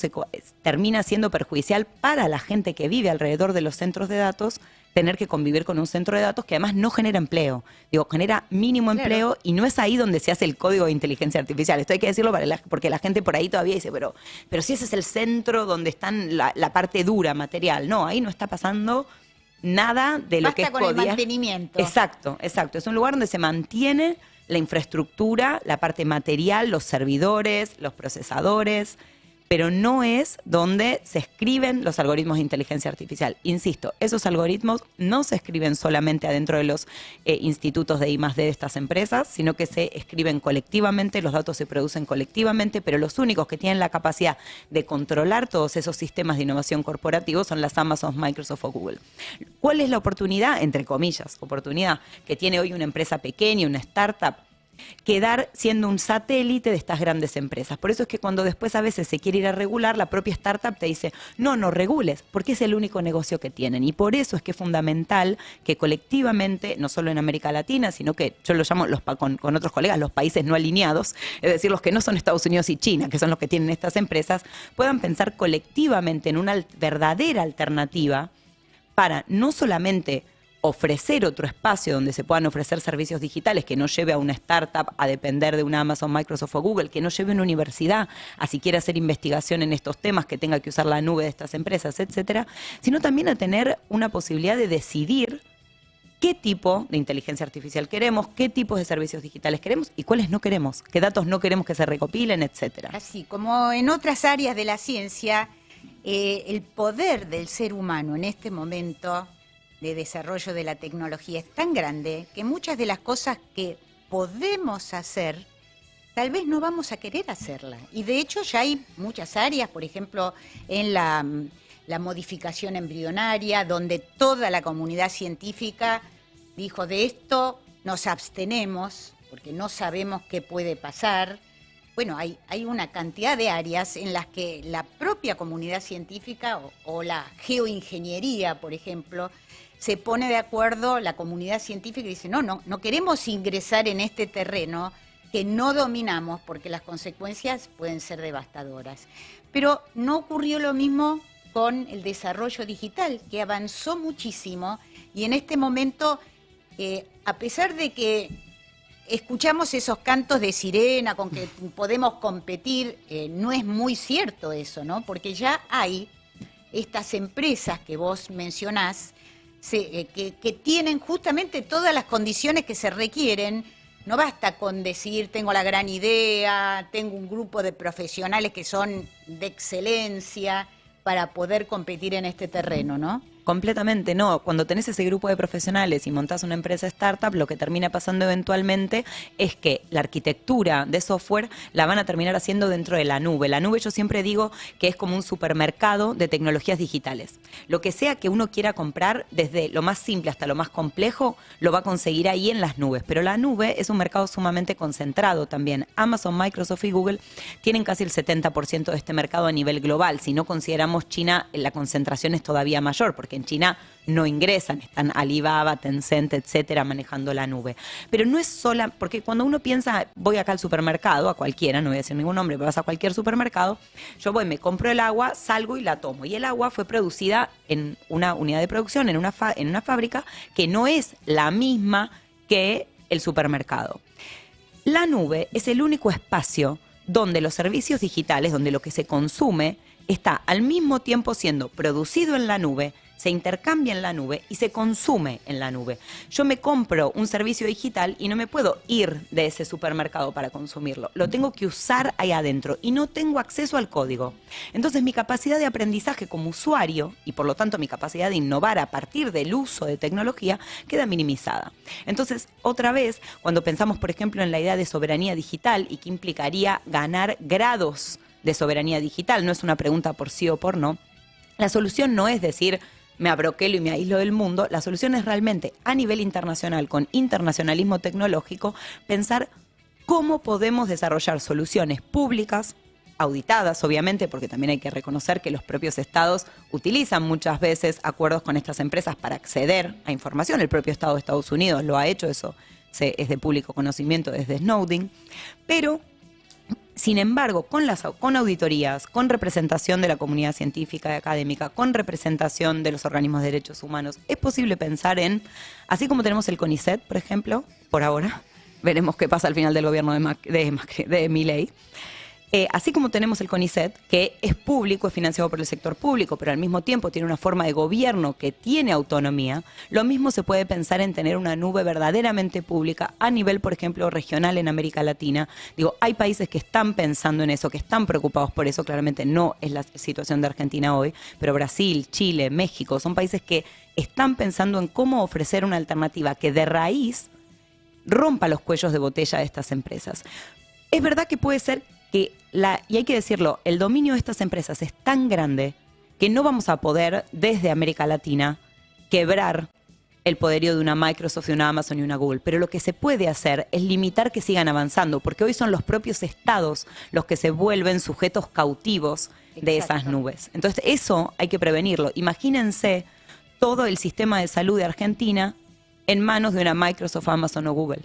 termina siendo perjudicial para la gente que vive alrededor de los centros de datos tener que convivir con un centro de datos que además no genera empleo. Digo, genera mínimo empleo y no es ahí donde se hace el código de inteligencia artificial. Esto hay que decirlo porque la gente por ahí todavía dice, pero si ese es el centro donde está la parte dura, material. No, ahí no está pasando nada de lo que es con el mantenimiento. Exacto. Es un lugar donde se mantiene la infraestructura, la parte material, los servidores, los procesadores, pero no es donde se escriben los algoritmos de inteligencia artificial. Insisto, esos algoritmos no se escriben solamente adentro de los institutos de I+D de estas empresas, sino que se escriben colectivamente, los datos se producen colectivamente, pero los únicos que tienen la capacidad de controlar todos esos sistemas de innovación corporativos son las Amazon, Microsoft o Google. ¿Cuál es la oportunidad, entre comillas, oportunidad que tiene hoy una empresa pequeña, una startup? Quedar siendo un satélite de estas grandes empresas. Por eso es que cuando después a veces se quiere ir a regular, la propia startup te dice, no regules, porque es el único negocio que tienen. Y por eso es que es fundamental que colectivamente, no solo en América Latina, sino que yo lo llamo con otros colegas, los países no alineados, es decir, los que no son Estados Unidos y China, que son los que tienen estas empresas, puedan pensar colectivamente en una verdadera alternativa para no solamente ofrecer otro espacio donde se puedan ofrecer servicios digitales que no lleve a una startup a depender de una Amazon, Microsoft o Google, que no lleve a una universidad a si quiere hacer investigación en estos temas, que tenga que usar la nube de estas empresas, etcétera, sino también a tener una posibilidad de decidir qué tipo de inteligencia artificial queremos, qué tipos de servicios digitales queremos y cuáles no queremos, qué datos no queremos que se recopilen, etcétera. Así como en otras áreas de la ciencia, el poder del ser humano en este momento de desarrollo de la tecnología es tan grande que muchas de las cosas que podemos hacer, tal vez no vamos a querer hacerlas. Y de hecho ya hay muchas áreas, por ejemplo, en la modificación embrionaria, donde toda la comunidad científica dijo, de esto nos abstenemos, porque no sabemos qué puede pasar. Bueno, hay una cantidad de áreas en las que la propia comunidad científica o la geoingeniería, por ejemplo, se pone de acuerdo, la comunidad científica dice, no queremos ingresar en este terreno que no dominamos porque las consecuencias pueden ser devastadoras. Pero no ocurrió lo mismo con el desarrollo digital, que avanzó muchísimo y en este momento, a pesar de que escuchamos esos cantos de sirena con que podemos competir, no es muy cierto eso, ¿no? Porque ya hay estas empresas que vos mencionás, que tienen justamente todas las condiciones que se requieren. No basta con decir tengo la gran idea, tengo un grupo de profesionales que son de excelencia para poder competir en este terreno, ¿no? Completamente no. Cuando tenés ese grupo de profesionales y montás una empresa startup, lo que termina pasando eventualmente es que la arquitectura de software la van a terminar haciendo dentro de la nube. La nube yo siempre digo que es como un supermercado de tecnologías digitales. Lo que sea que uno quiera comprar, desde lo más simple hasta lo más complejo, lo va a conseguir ahí en las nubes. Pero la nube es un mercado sumamente concentrado también. Amazon, Microsoft y Google tienen casi el 70% de este mercado a nivel global. Si no consideramos China, la concentración es todavía mayor, porque en China no ingresan, están Alibaba, Tencent, etcétera, manejando la nube. Pero no es sola, porque cuando uno piensa, voy acá al supermercado, a cualquiera, no voy a decir ningún nombre, pero vas a cualquier supermercado, yo voy, me compro el agua, salgo y la tomo. Y el agua fue producida en una unidad de producción, en una fábrica, que no es la misma que el supermercado. La nube es el único espacio donde los servicios digitales, donde lo que se consume, está al mismo tiempo siendo producido en la nube, se intercambia en la nube y se consume en la nube. Yo me compro un servicio digital y no me puedo ir de ese supermercado para consumirlo. Lo tengo que usar ahí adentro y no tengo acceso al código. Entonces mi capacidad de aprendizaje como usuario y por lo tanto mi capacidad de innovar a partir del uso de tecnología queda minimizada. Entonces, otra vez, cuando pensamos, por ejemplo, en la idea de soberanía digital y que implicaría ganar grados de soberanía digital, no es una pregunta por sí o por no, la solución no es decir me abroquelo y me aíslo del mundo. La solución es realmente a nivel internacional, con internacionalismo tecnológico, pensar cómo podemos desarrollar soluciones públicas, auditadas obviamente, porque también hay que reconocer que los propios estados utilizan muchas veces acuerdos con estas empresas para acceder a información. El propio Estado de Estados Unidos lo ha hecho, eso es de público conocimiento desde Snowden, pero sin embargo, con auditorías, con representación de la comunidad científica y académica, con representación de los organismos de derechos humanos, es posible pensar en, así como tenemos el CONICET, por ejemplo, por ahora, veremos qué pasa al final del gobierno de Milei. Así como tenemos el CONICET, que es público, es financiado por el sector público, pero al mismo tiempo tiene una forma de gobierno que tiene autonomía, lo mismo se puede pensar en tener una nube verdaderamente pública a nivel, por ejemplo, regional en América Latina. Digo, hay países que están pensando en eso, que están preocupados por eso, claramente no es la situación de Argentina hoy, pero Brasil, Chile, México, son países que están pensando en cómo ofrecer una alternativa que de raíz rompa los cuellos de botella de estas empresas. Es verdad que puede ser que, y hay que decirlo, el dominio de estas empresas es tan grande que no vamos a poder, desde América Latina, quebrar el poderío de una Microsoft, de una Amazon y una Google. Pero lo que se puede hacer es limitar que sigan avanzando, porque hoy son los propios estados los que se vuelven sujetos cautivos de esas nubes. Entonces, eso hay que prevenirlo. Imagínense todo el sistema de salud de Argentina en manos de una Microsoft, Amazon o Google.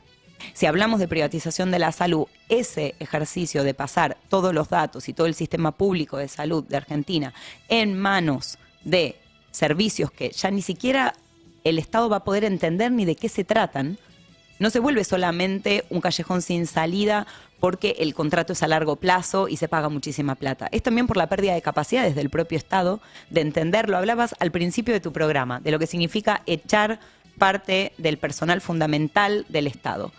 Si hablamos de privatización de la salud, ese ejercicio de pasar todos los datos y todo el sistema público de salud de Argentina en manos de servicios que ya ni siquiera el Estado va a poder entender ni de qué se tratan, no se vuelve solamente un callejón sin salida porque el contrato es a largo plazo y se paga muchísima plata. Es también por la pérdida de capacidades del propio Estado de entenderlo. Hablabas al principio de tu programa, de lo que significa echar parte del personal fundamental del Estado.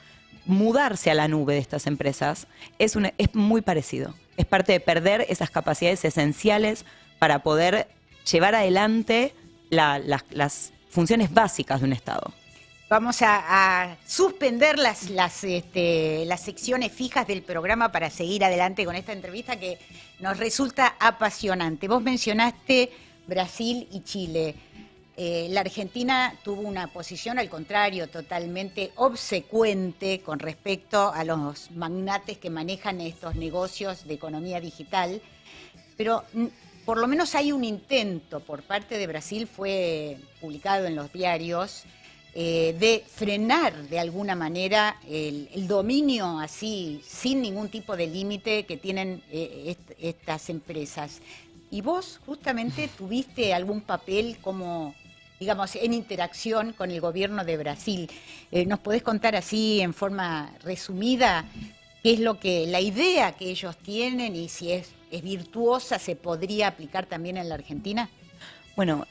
Mudarse a la nube de estas empresas es muy parecido. Es parte de perder esas capacidades esenciales para poder llevar adelante las funciones básicas de un Estado. Vamos a suspender las secciones fijas del programa para seguir adelante con esta entrevista que nos resulta apasionante. Vos mencionaste Brasil y Chile. La Argentina tuvo una posición, al contrario, totalmente obsecuente con respecto a los magnates que manejan estos negocios de economía digital, pero por lo menos hay un intento por parte de Brasil, fue publicado en los diarios, de frenar de alguna manera el dominio así, sin ningún tipo de límite que tienen estas empresas. Y vos justamente tuviste algún papel como, digamos, en interacción con el gobierno de Brasil. ¿Nos podés contar así en forma resumida qué es la idea que ellos tienen y si es virtuosa, se podría aplicar también en la Argentina? Bueno,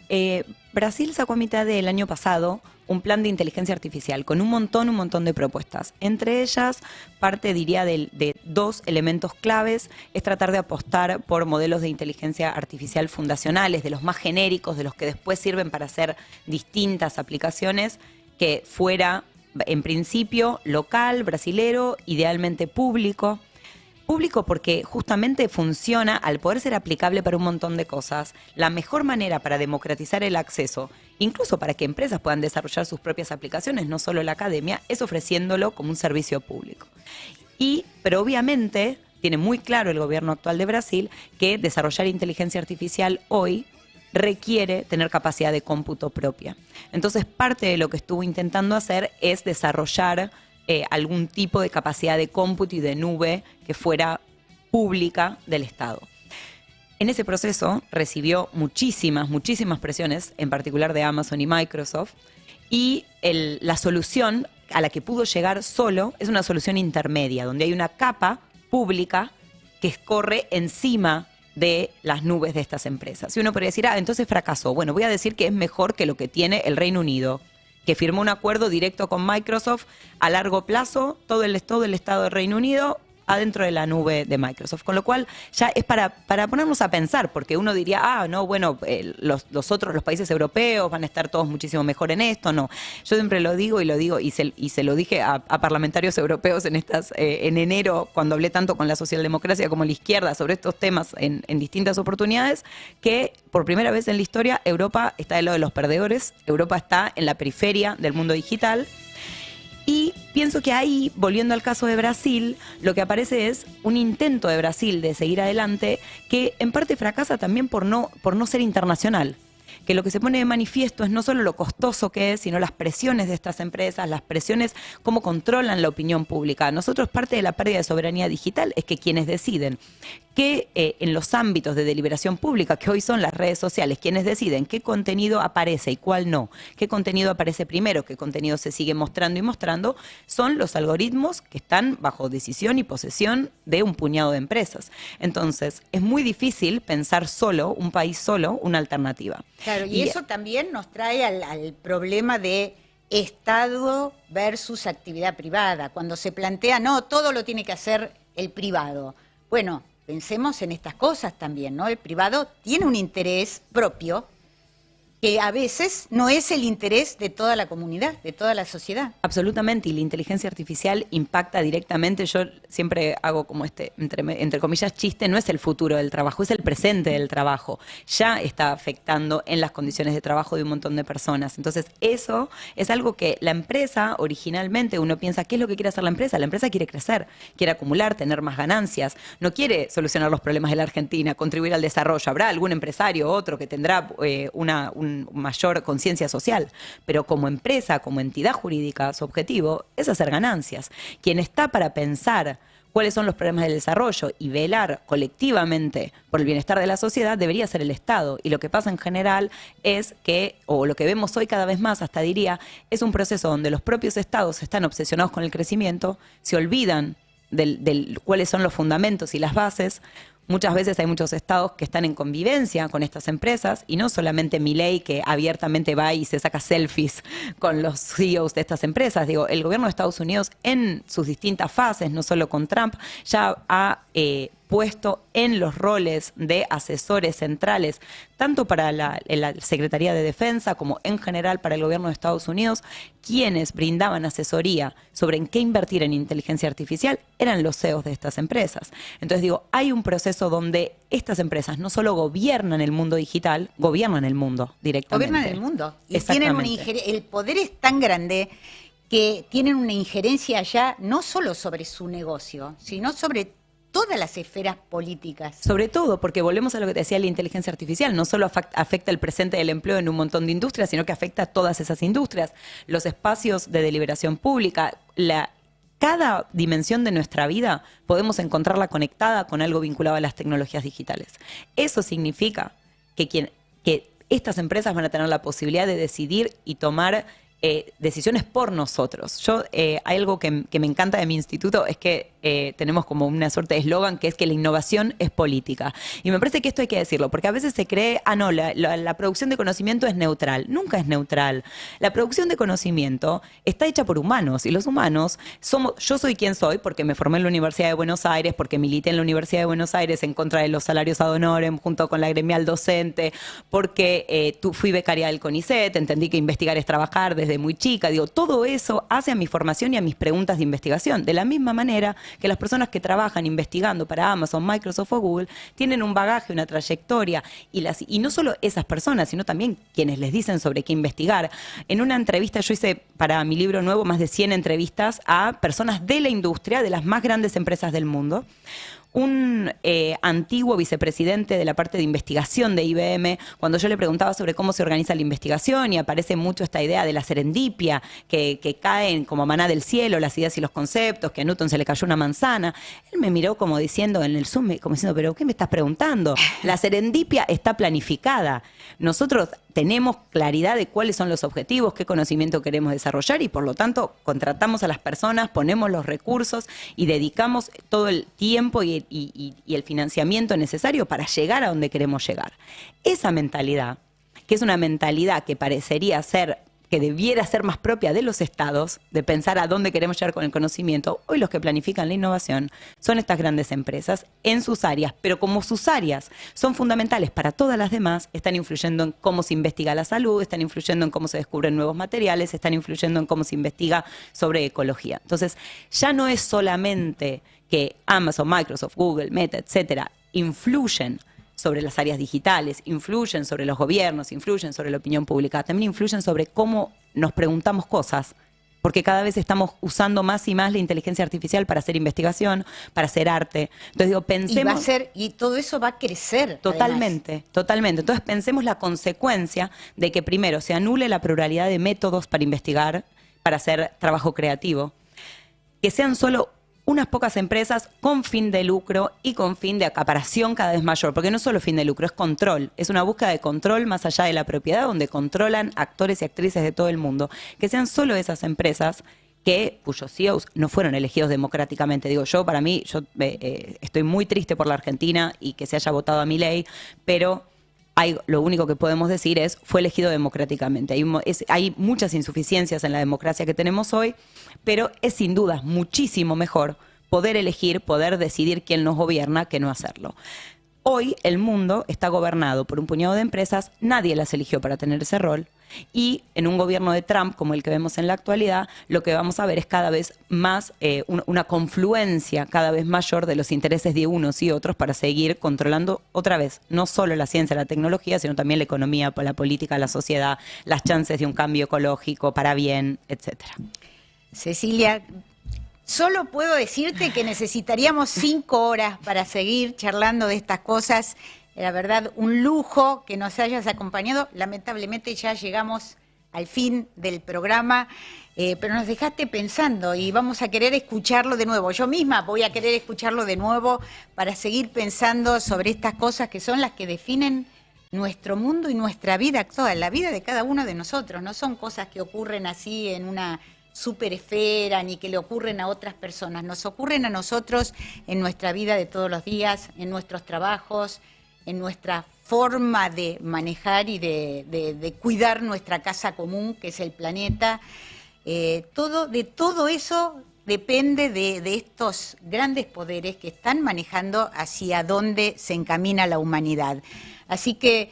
Brasil sacó a mitad del año pasado un plan de inteligencia artificial con un montón de propuestas. Entre ellas, parte, diría, de dos elementos claves, es tratar de apostar por modelos de inteligencia artificial fundacionales, de los más genéricos, de los que después sirven para hacer distintas aplicaciones, que fuera, en principio, local, brasilero, idealmente público. Público porque justamente funciona, al poder ser aplicable para un montón de cosas, la mejor manera para democratizar el acceso, incluso para que empresas puedan desarrollar sus propias aplicaciones, no solo la academia, es ofreciéndolo como un servicio público. Pero obviamente tiene muy claro el gobierno actual de Brasil que desarrollar inteligencia artificial hoy requiere tener capacidad de cómputo propia. Entonces, parte de lo que estuvo intentando hacer es desarrollar algún tipo de capacidad de cómputo y de nube que fuera pública del Estado. En ese proceso recibió muchísimas presiones, en particular de Amazon y Microsoft, y la solución a la que pudo llegar solo es una solución intermedia, donde hay una capa pública que corre encima de las nubes de estas empresas. Y uno podría decir, entonces fracasó. Bueno, voy a decir que es mejor que lo que tiene el Reino Unido, que firmó un acuerdo directo con Microsoft a largo plazo, todo el Estado del Reino Unido adentro de la nube de Microsoft. Con lo cual ya es para ponernos a pensar, porque uno diría, los países europeos van a estar todos muchísimo mejor en esto. No, yo siempre lo digo y se lo dije a parlamentarios europeos en enero, cuando hablé tanto con la socialdemocracia como la izquierda sobre estos temas en distintas oportunidades, que por primera vez en la historia Europa está del lado de los perdedores, Europa está en la periferia del mundo digital. Y pienso que ahí, volviendo al caso de Brasil, lo que aparece es un intento de Brasil de seguir adelante que en parte fracasa también por no ser internacional. Que lo que se pone de manifiesto es no solo lo costoso que es, sino las presiones de estas empresas, las presiones, cómo controlan la opinión pública. Nosotros, parte de la pérdida de soberanía digital es que quienes deciden que en los ámbitos de deliberación pública, que hoy son las redes sociales, quienes deciden qué contenido aparece y cuál no, qué contenido aparece primero, qué contenido se sigue mostrando y mostrando, son los algoritmos que están bajo decisión y posesión de un puñado de empresas. Entonces, es muy difícil pensar un país solo, una alternativa. Claro, y eso también nos trae al problema de Estado versus actividad privada. Cuando se plantea, no, todo lo tiene que hacer el privado. Bueno, pensemos en estas cosas también, ¿no? El privado tiene un interés propio que a veces no es el interés de toda la comunidad, de toda la sociedad. Absolutamente, y la inteligencia artificial impacta directamente. Yo siempre hago como entre comillas, chiste, no es el futuro del trabajo, es el presente del trabajo. Ya está afectando en las condiciones de trabajo de un montón de personas. Entonces, eso es algo que la empresa, originalmente, uno piensa, ¿qué es lo que quiere hacer la empresa? La empresa quiere crecer, quiere acumular, tener más ganancias, no quiere solucionar los problemas de la Argentina, contribuir al desarrollo. Habrá algún empresario, otro, que tendrá un mayor conciencia social, pero como empresa, como entidad jurídica, su objetivo es hacer ganancias. Quien está para pensar cuáles son los problemas del desarrollo y velar colectivamente por el bienestar de la sociedad debería ser el Estado. Y lo que pasa en general es que, o lo que vemos hoy cada vez más, hasta diría, es un proceso donde los propios estados están obsesionados con el crecimiento, se olvidan de cuáles son los fundamentos y las bases. Muchas veces hay muchos estados que están en convivencia con estas empresas y no solamente Milei, que abiertamente va y se saca selfies con los CEOs de estas empresas. Digo, el gobierno de Estados Unidos en sus distintas fases, no solo con Trump, ya ha puesto en los roles de asesores centrales, tanto para la Secretaría de Defensa como en general para el gobierno de Estados Unidos, quienes brindaban asesoría sobre en qué invertir en inteligencia artificial eran los CEOs de estas empresas. Entonces digo, hay un proceso donde estas empresas no solo gobiernan el mundo digital, gobiernan el mundo directamente. Gobiernan el mundo. Y tienen el poder es tan grande que tienen una injerencia ya no solo sobre su negocio, sino sobre todas las esferas políticas. Sobre todo porque volvemos a lo que te decía la inteligencia artificial, no solo afecta el presente del empleo en un montón de industrias, sino que afecta a todas esas industrias, los espacios de deliberación pública, cada dimensión de nuestra vida podemos encontrarla conectada con algo vinculado a las tecnologías digitales. Eso significa que estas empresas van a tener la posibilidad de decidir y tomar decisiones por nosotros. Hay algo que me encanta de mi instituto, es que tenemos como una suerte de eslogan que es que la innovación es política. Y me parece que esto hay que decirlo, porque a veces se cree, no, la producción de conocimiento es neutral. Nunca es neutral. La producción de conocimiento está hecha por humanos, y los humanos yo soy quien soy porque me formé en la Universidad de Buenos Aires, porque milité en la Universidad de Buenos Aires en contra de los salarios ad honorem junto con la gremial docente, porque fui becaria del CONICET, entendí que investigar es trabajar desde muy chica. Digo, todo eso hace a mi formación y a mis preguntas de investigación. De la misma manera que las personas que trabajan investigando para Amazon, Microsoft o Google tienen un bagaje, una trayectoria, y no solo esas personas, sino también quienes les dicen sobre qué investigar. En una entrevista, yo hice para mi libro nuevo más de 100 entrevistas a personas de la industria, de las más grandes empresas del mundo. Un antiguo vicepresidente de la parte de investigación de IBM, cuando yo le preguntaba sobre cómo se organiza la investigación, y aparece mucho esta idea de la serendipia, que caen como maná del cielo las ideas y los conceptos, que a Newton se le cayó una manzana, él me miró como diciendo en el Zoom, como diciendo, ¿pero qué me estás preguntando? La serendipia está planificada. Nosotros tenemos claridad de cuáles son los objetivos, qué conocimiento queremos desarrollar, y por lo tanto contratamos a las personas, ponemos los recursos y dedicamos todo el tiempo y el financiamiento necesario para llegar a donde queremos llegar. Esa mentalidad, que es una mentalidad que parecería ser que debiera ser más propia de los estados, de pensar a dónde queremos llegar con el conocimiento, hoy los que planifican la innovación son estas grandes empresas en sus áreas, pero como sus áreas son fundamentales para todas las demás, están influyendo en cómo se investiga la salud, están influyendo en cómo se descubren nuevos materiales, están influyendo en cómo se investiga sobre ecología. Entonces, ya no es solamente que Amazon, Microsoft, Google, Meta, etcétera, influyen sobre las áreas digitales, influyen sobre los gobiernos, influyen sobre la opinión pública, también influyen sobre cómo nos preguntamos cosas, porque cada vez estamos usando más y más la inteligencia artificial para hacer investigación, para hacer arte. Entonces digo, pensemos... Y todo eso va a crecer. Totalmente, además. Totalmente. Entonces pensemos la consecuencia de que primero se anule la pluralidad de métodos para investigar, para hacer trabajo creativo, que sean solo unas pocas empresas con fin de lucro y con fin de acaparación cada vez mayor, porque no es solo fin de lucro, es control, es una búsqueda de control más allá de la propiedad, donde controlan actores y actrices de todo el mundo, que sean solo esas empresas cuyos CEOs no fueron elegidos democráticamente. Digo, para mí, estoy muy triste por la Argentina y que se haya votado a Milei, pero lo único que podemos decir es, fue elegido democráticamente. Hay muchas insuficiencias en la democracia que tenemos hoy, pero es sin duda muchísimo mejor poder elegir, poder decidir quién nos gobierna que no hacerlo. Hoy el mundo está gobernado por un puñado de empresas, nadie las eligió para tener ese rol, y en un gobierno de Trump como el que vemos en la actualidad, lo que vamos a ver es cada vez más una confluencia cada vez mayor de los intereses de unos y otros para seguir controlando otra vez, no solo la ciencia, la tecnología, sino también la economía, la política, la sociedad, las chances de un cambio ecológico para bien, etcétera. Cecilia, solo puedo decirte que necesitaríamos 5 horas para seguir charlando de estas cosas. La verdad, un lujo que nos hayas acompañado. Lamentablemente ya llegamos al fin del programa, pero nos dejaste pensando y vamos a querer escucharlo de nuevo. Yo misma voy a querer escucharlo de nuevo para seguir pensando sobre estas cosas que son las que definen nuestro mundo y nuestra vida actual, la vida de cada uno de nosotros. No son cosas que ocurren así en una superesfera ni que le ocurren a otras personas. Nos ocurren a nosotros en nuestra vida de todos los días, en nuestros trabajos, en nuestra forma de manejar y de cuidar nuestra casa común, que es el planeta. De todo eso depende de estos grandes poderes que están manejando hacia dónde se encamina la humanidad. Así que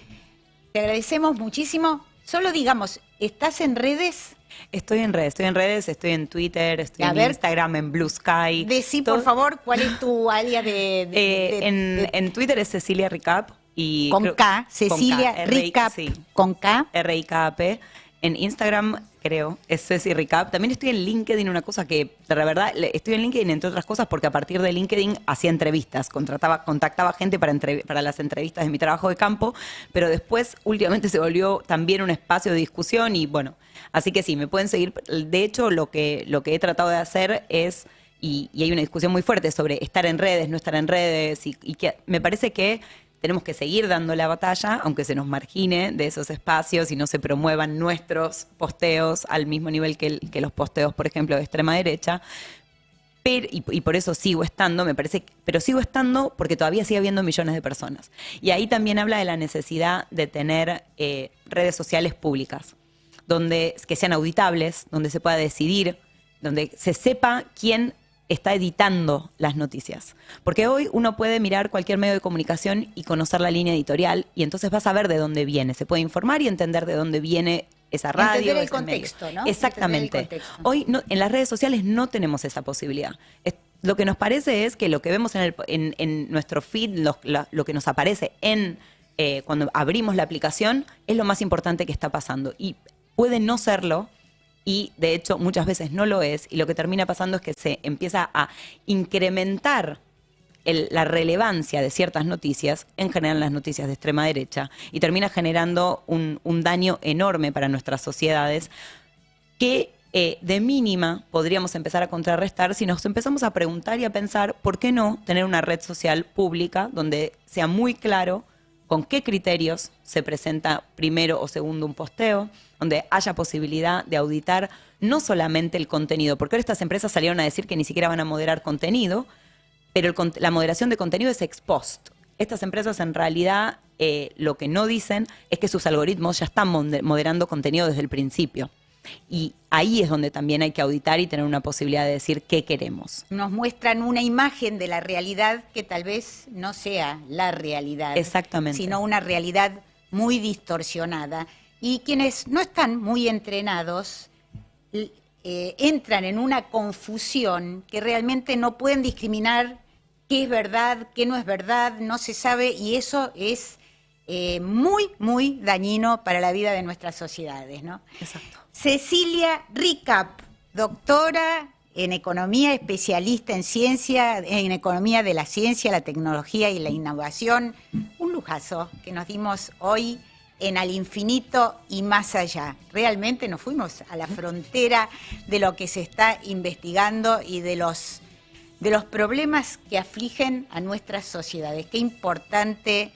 te agradecemos muchísimo. Solo digamos, ¿estás en redes? Estoy en redes, estoy en Twitter, estoy en Instagram, en Blue Sky. Decí, por favor, ¿cuál es tu área en Twitter es Cecilia Ricap. Y con K, Cecilia Ricap, sí. Con K. R-I-K-A-P. En Instagram, creo, es Ceci Ricap. También estoy en LinkedIn, una cosa que, de verdad, estoy en LinkedIn, entre otras cosas, porque a partir de LinkedIn hacía entrevistas, contactaba gente para las entrevistas de mi trabajo de campo, pero después, últimamente, se volvió también un espacio de discusión y, bueno, así que sí, me pueden seguir. De hecho, lo que he tratado de hacer es, y hay una discusión muy fuerte sobre estar en redes, no estar en redes, y que me parece que tenemos que seguir dando la batalla, aunque se nos margine de esos espacios y no se promuevan nuestros posteos al mismo nivel que los posteos, por ejemplo, de extrema derecha. Y por eso sigo estando, me parece, pero sigo estando porque todavía sigue habiendo millones de personas. Y ahí también habla de la necesidad de tener redes sociales públicas, que sean auditables, donde se pueda decidir, donde se sepa quién está editando las noticias. Porque hoy uno puede mirar cualquier medio de comunicación y conocer la línea editorial y entonces vas a ver de dónde viene. Se puede informar y entender de dónde viene esa radio. Entender el contexto, ¿no? Exactamente. El contexto. Hoy en las redes sociales no tenemos esa posibilidad. Lo que nos parece es que lo que vemos en nuestro feed, lo que nos aparece cuando abrimos la aplicación, es lo más importante que está pasando. Y puede no serlo, y de hecho muchas veces no lo es, y lo que termina pasando es que se empieza a incrementar la relevancia de ciertas noticias, en general las noticias de extrema derecha, y termina generando un daño enorme para nuestras sociedades que de mínima podríamos empezar a contrarrestar si nos empezamos a preguntar y a pensar por qué no tener una red social pública donde sea muy claro con qué criterios se presenta primero o segundo un posteo, donde haya posibilidad de auditar no solamente el contenido, porque ahora estas empresas salieron a decir que ni siquiera van a moderar contenido, pero la moderación de contenido es ex post. Estas empresas en realidad lo que no dicen es que sus algoritmos ya están moderando contenido desde el principio. Y ahí es donde también hay que auditar y tener una posibilidad de decir qué queremos. Nos muestran una imagen de la realidad que tal vez no sea la realidad. Exactamente. Sino una realidad muy distorsionada. Y quienes no están muy entrenados entran en una confusión que realmente no pueden discriminar qué es verdad, qué no es verdad, no se sabe, y eso es muy, muy dañino para la vida de nuestras sociedades, ¿no? Exacto. Cecilia Ricap, doctora en economía, especialista en ciencia, en economía de la ciencia, la tecnología y la innovación. Un lujazo que nos dimos hoy en Al Infinito y Más Allá. Realmente nos fuimos a la frontera de lo que se está investigando y de los problemas que afligen a nuestras sociedades. Qué importante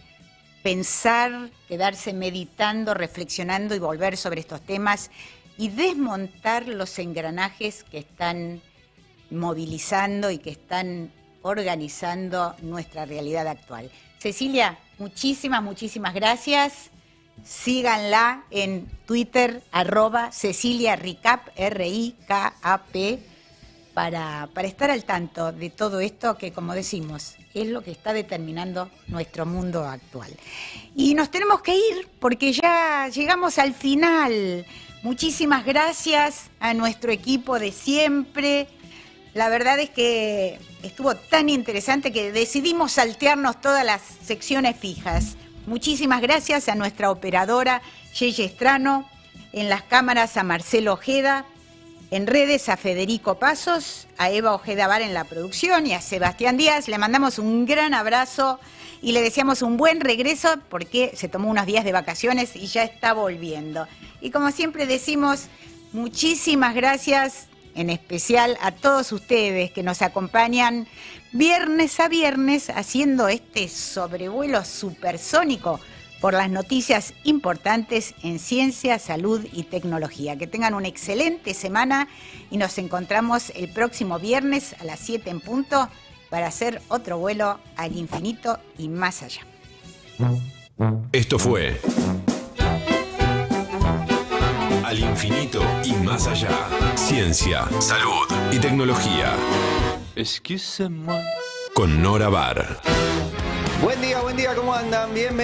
pensar, quedarse meditando, reflexionando y volver sobre estos temas y desmontar los engranajes que están movilizando y que están organizando nuestra realidad actual. Cecilia, muchísimas gracias. Síganla en Twitter, @CeciliaRicap, RIKAP, para estar al tanto de todo esto que, como decimos, es lo que está determinando nuestro mundo actual. Y nos tenemos que ir porque ya llegamos al final. Muchísimas gracias a nuestro equipo de siempre. La verdad es que estuvo tan interesante que decidimos saltearnos todas las secciones fijas. Muchísimas gracias a nuestra operadora Yeye Estrano, en las cámaras a Marcelo Ojeda, en redes a Federico Pasos, a Eva Ojeda Bar en la producción y a Sebastián Díaz. Le mandamos un gran abrazo y le deseamos un buen regreso porque se tomó unos días de vacaciones y ya está volviendo. Y como siempre decimos, muchísimas gracias, en especial a todos ustedes que nos acompañan viernes a viernes haciendo este sobrevuelo supersónico por las noticias importantes en ciencia, salud y tecnología. Que tengan una excelente semana y nos encontramos el próximo viernes a las 7 en punto para hacer otro vuelo al infinito y más allá. Esto fue Al Infinito y Más Allá. Ciencia, salud y tecnología. Con Nora Bar. Buen día, ¿cómo andan? Bienvenidos.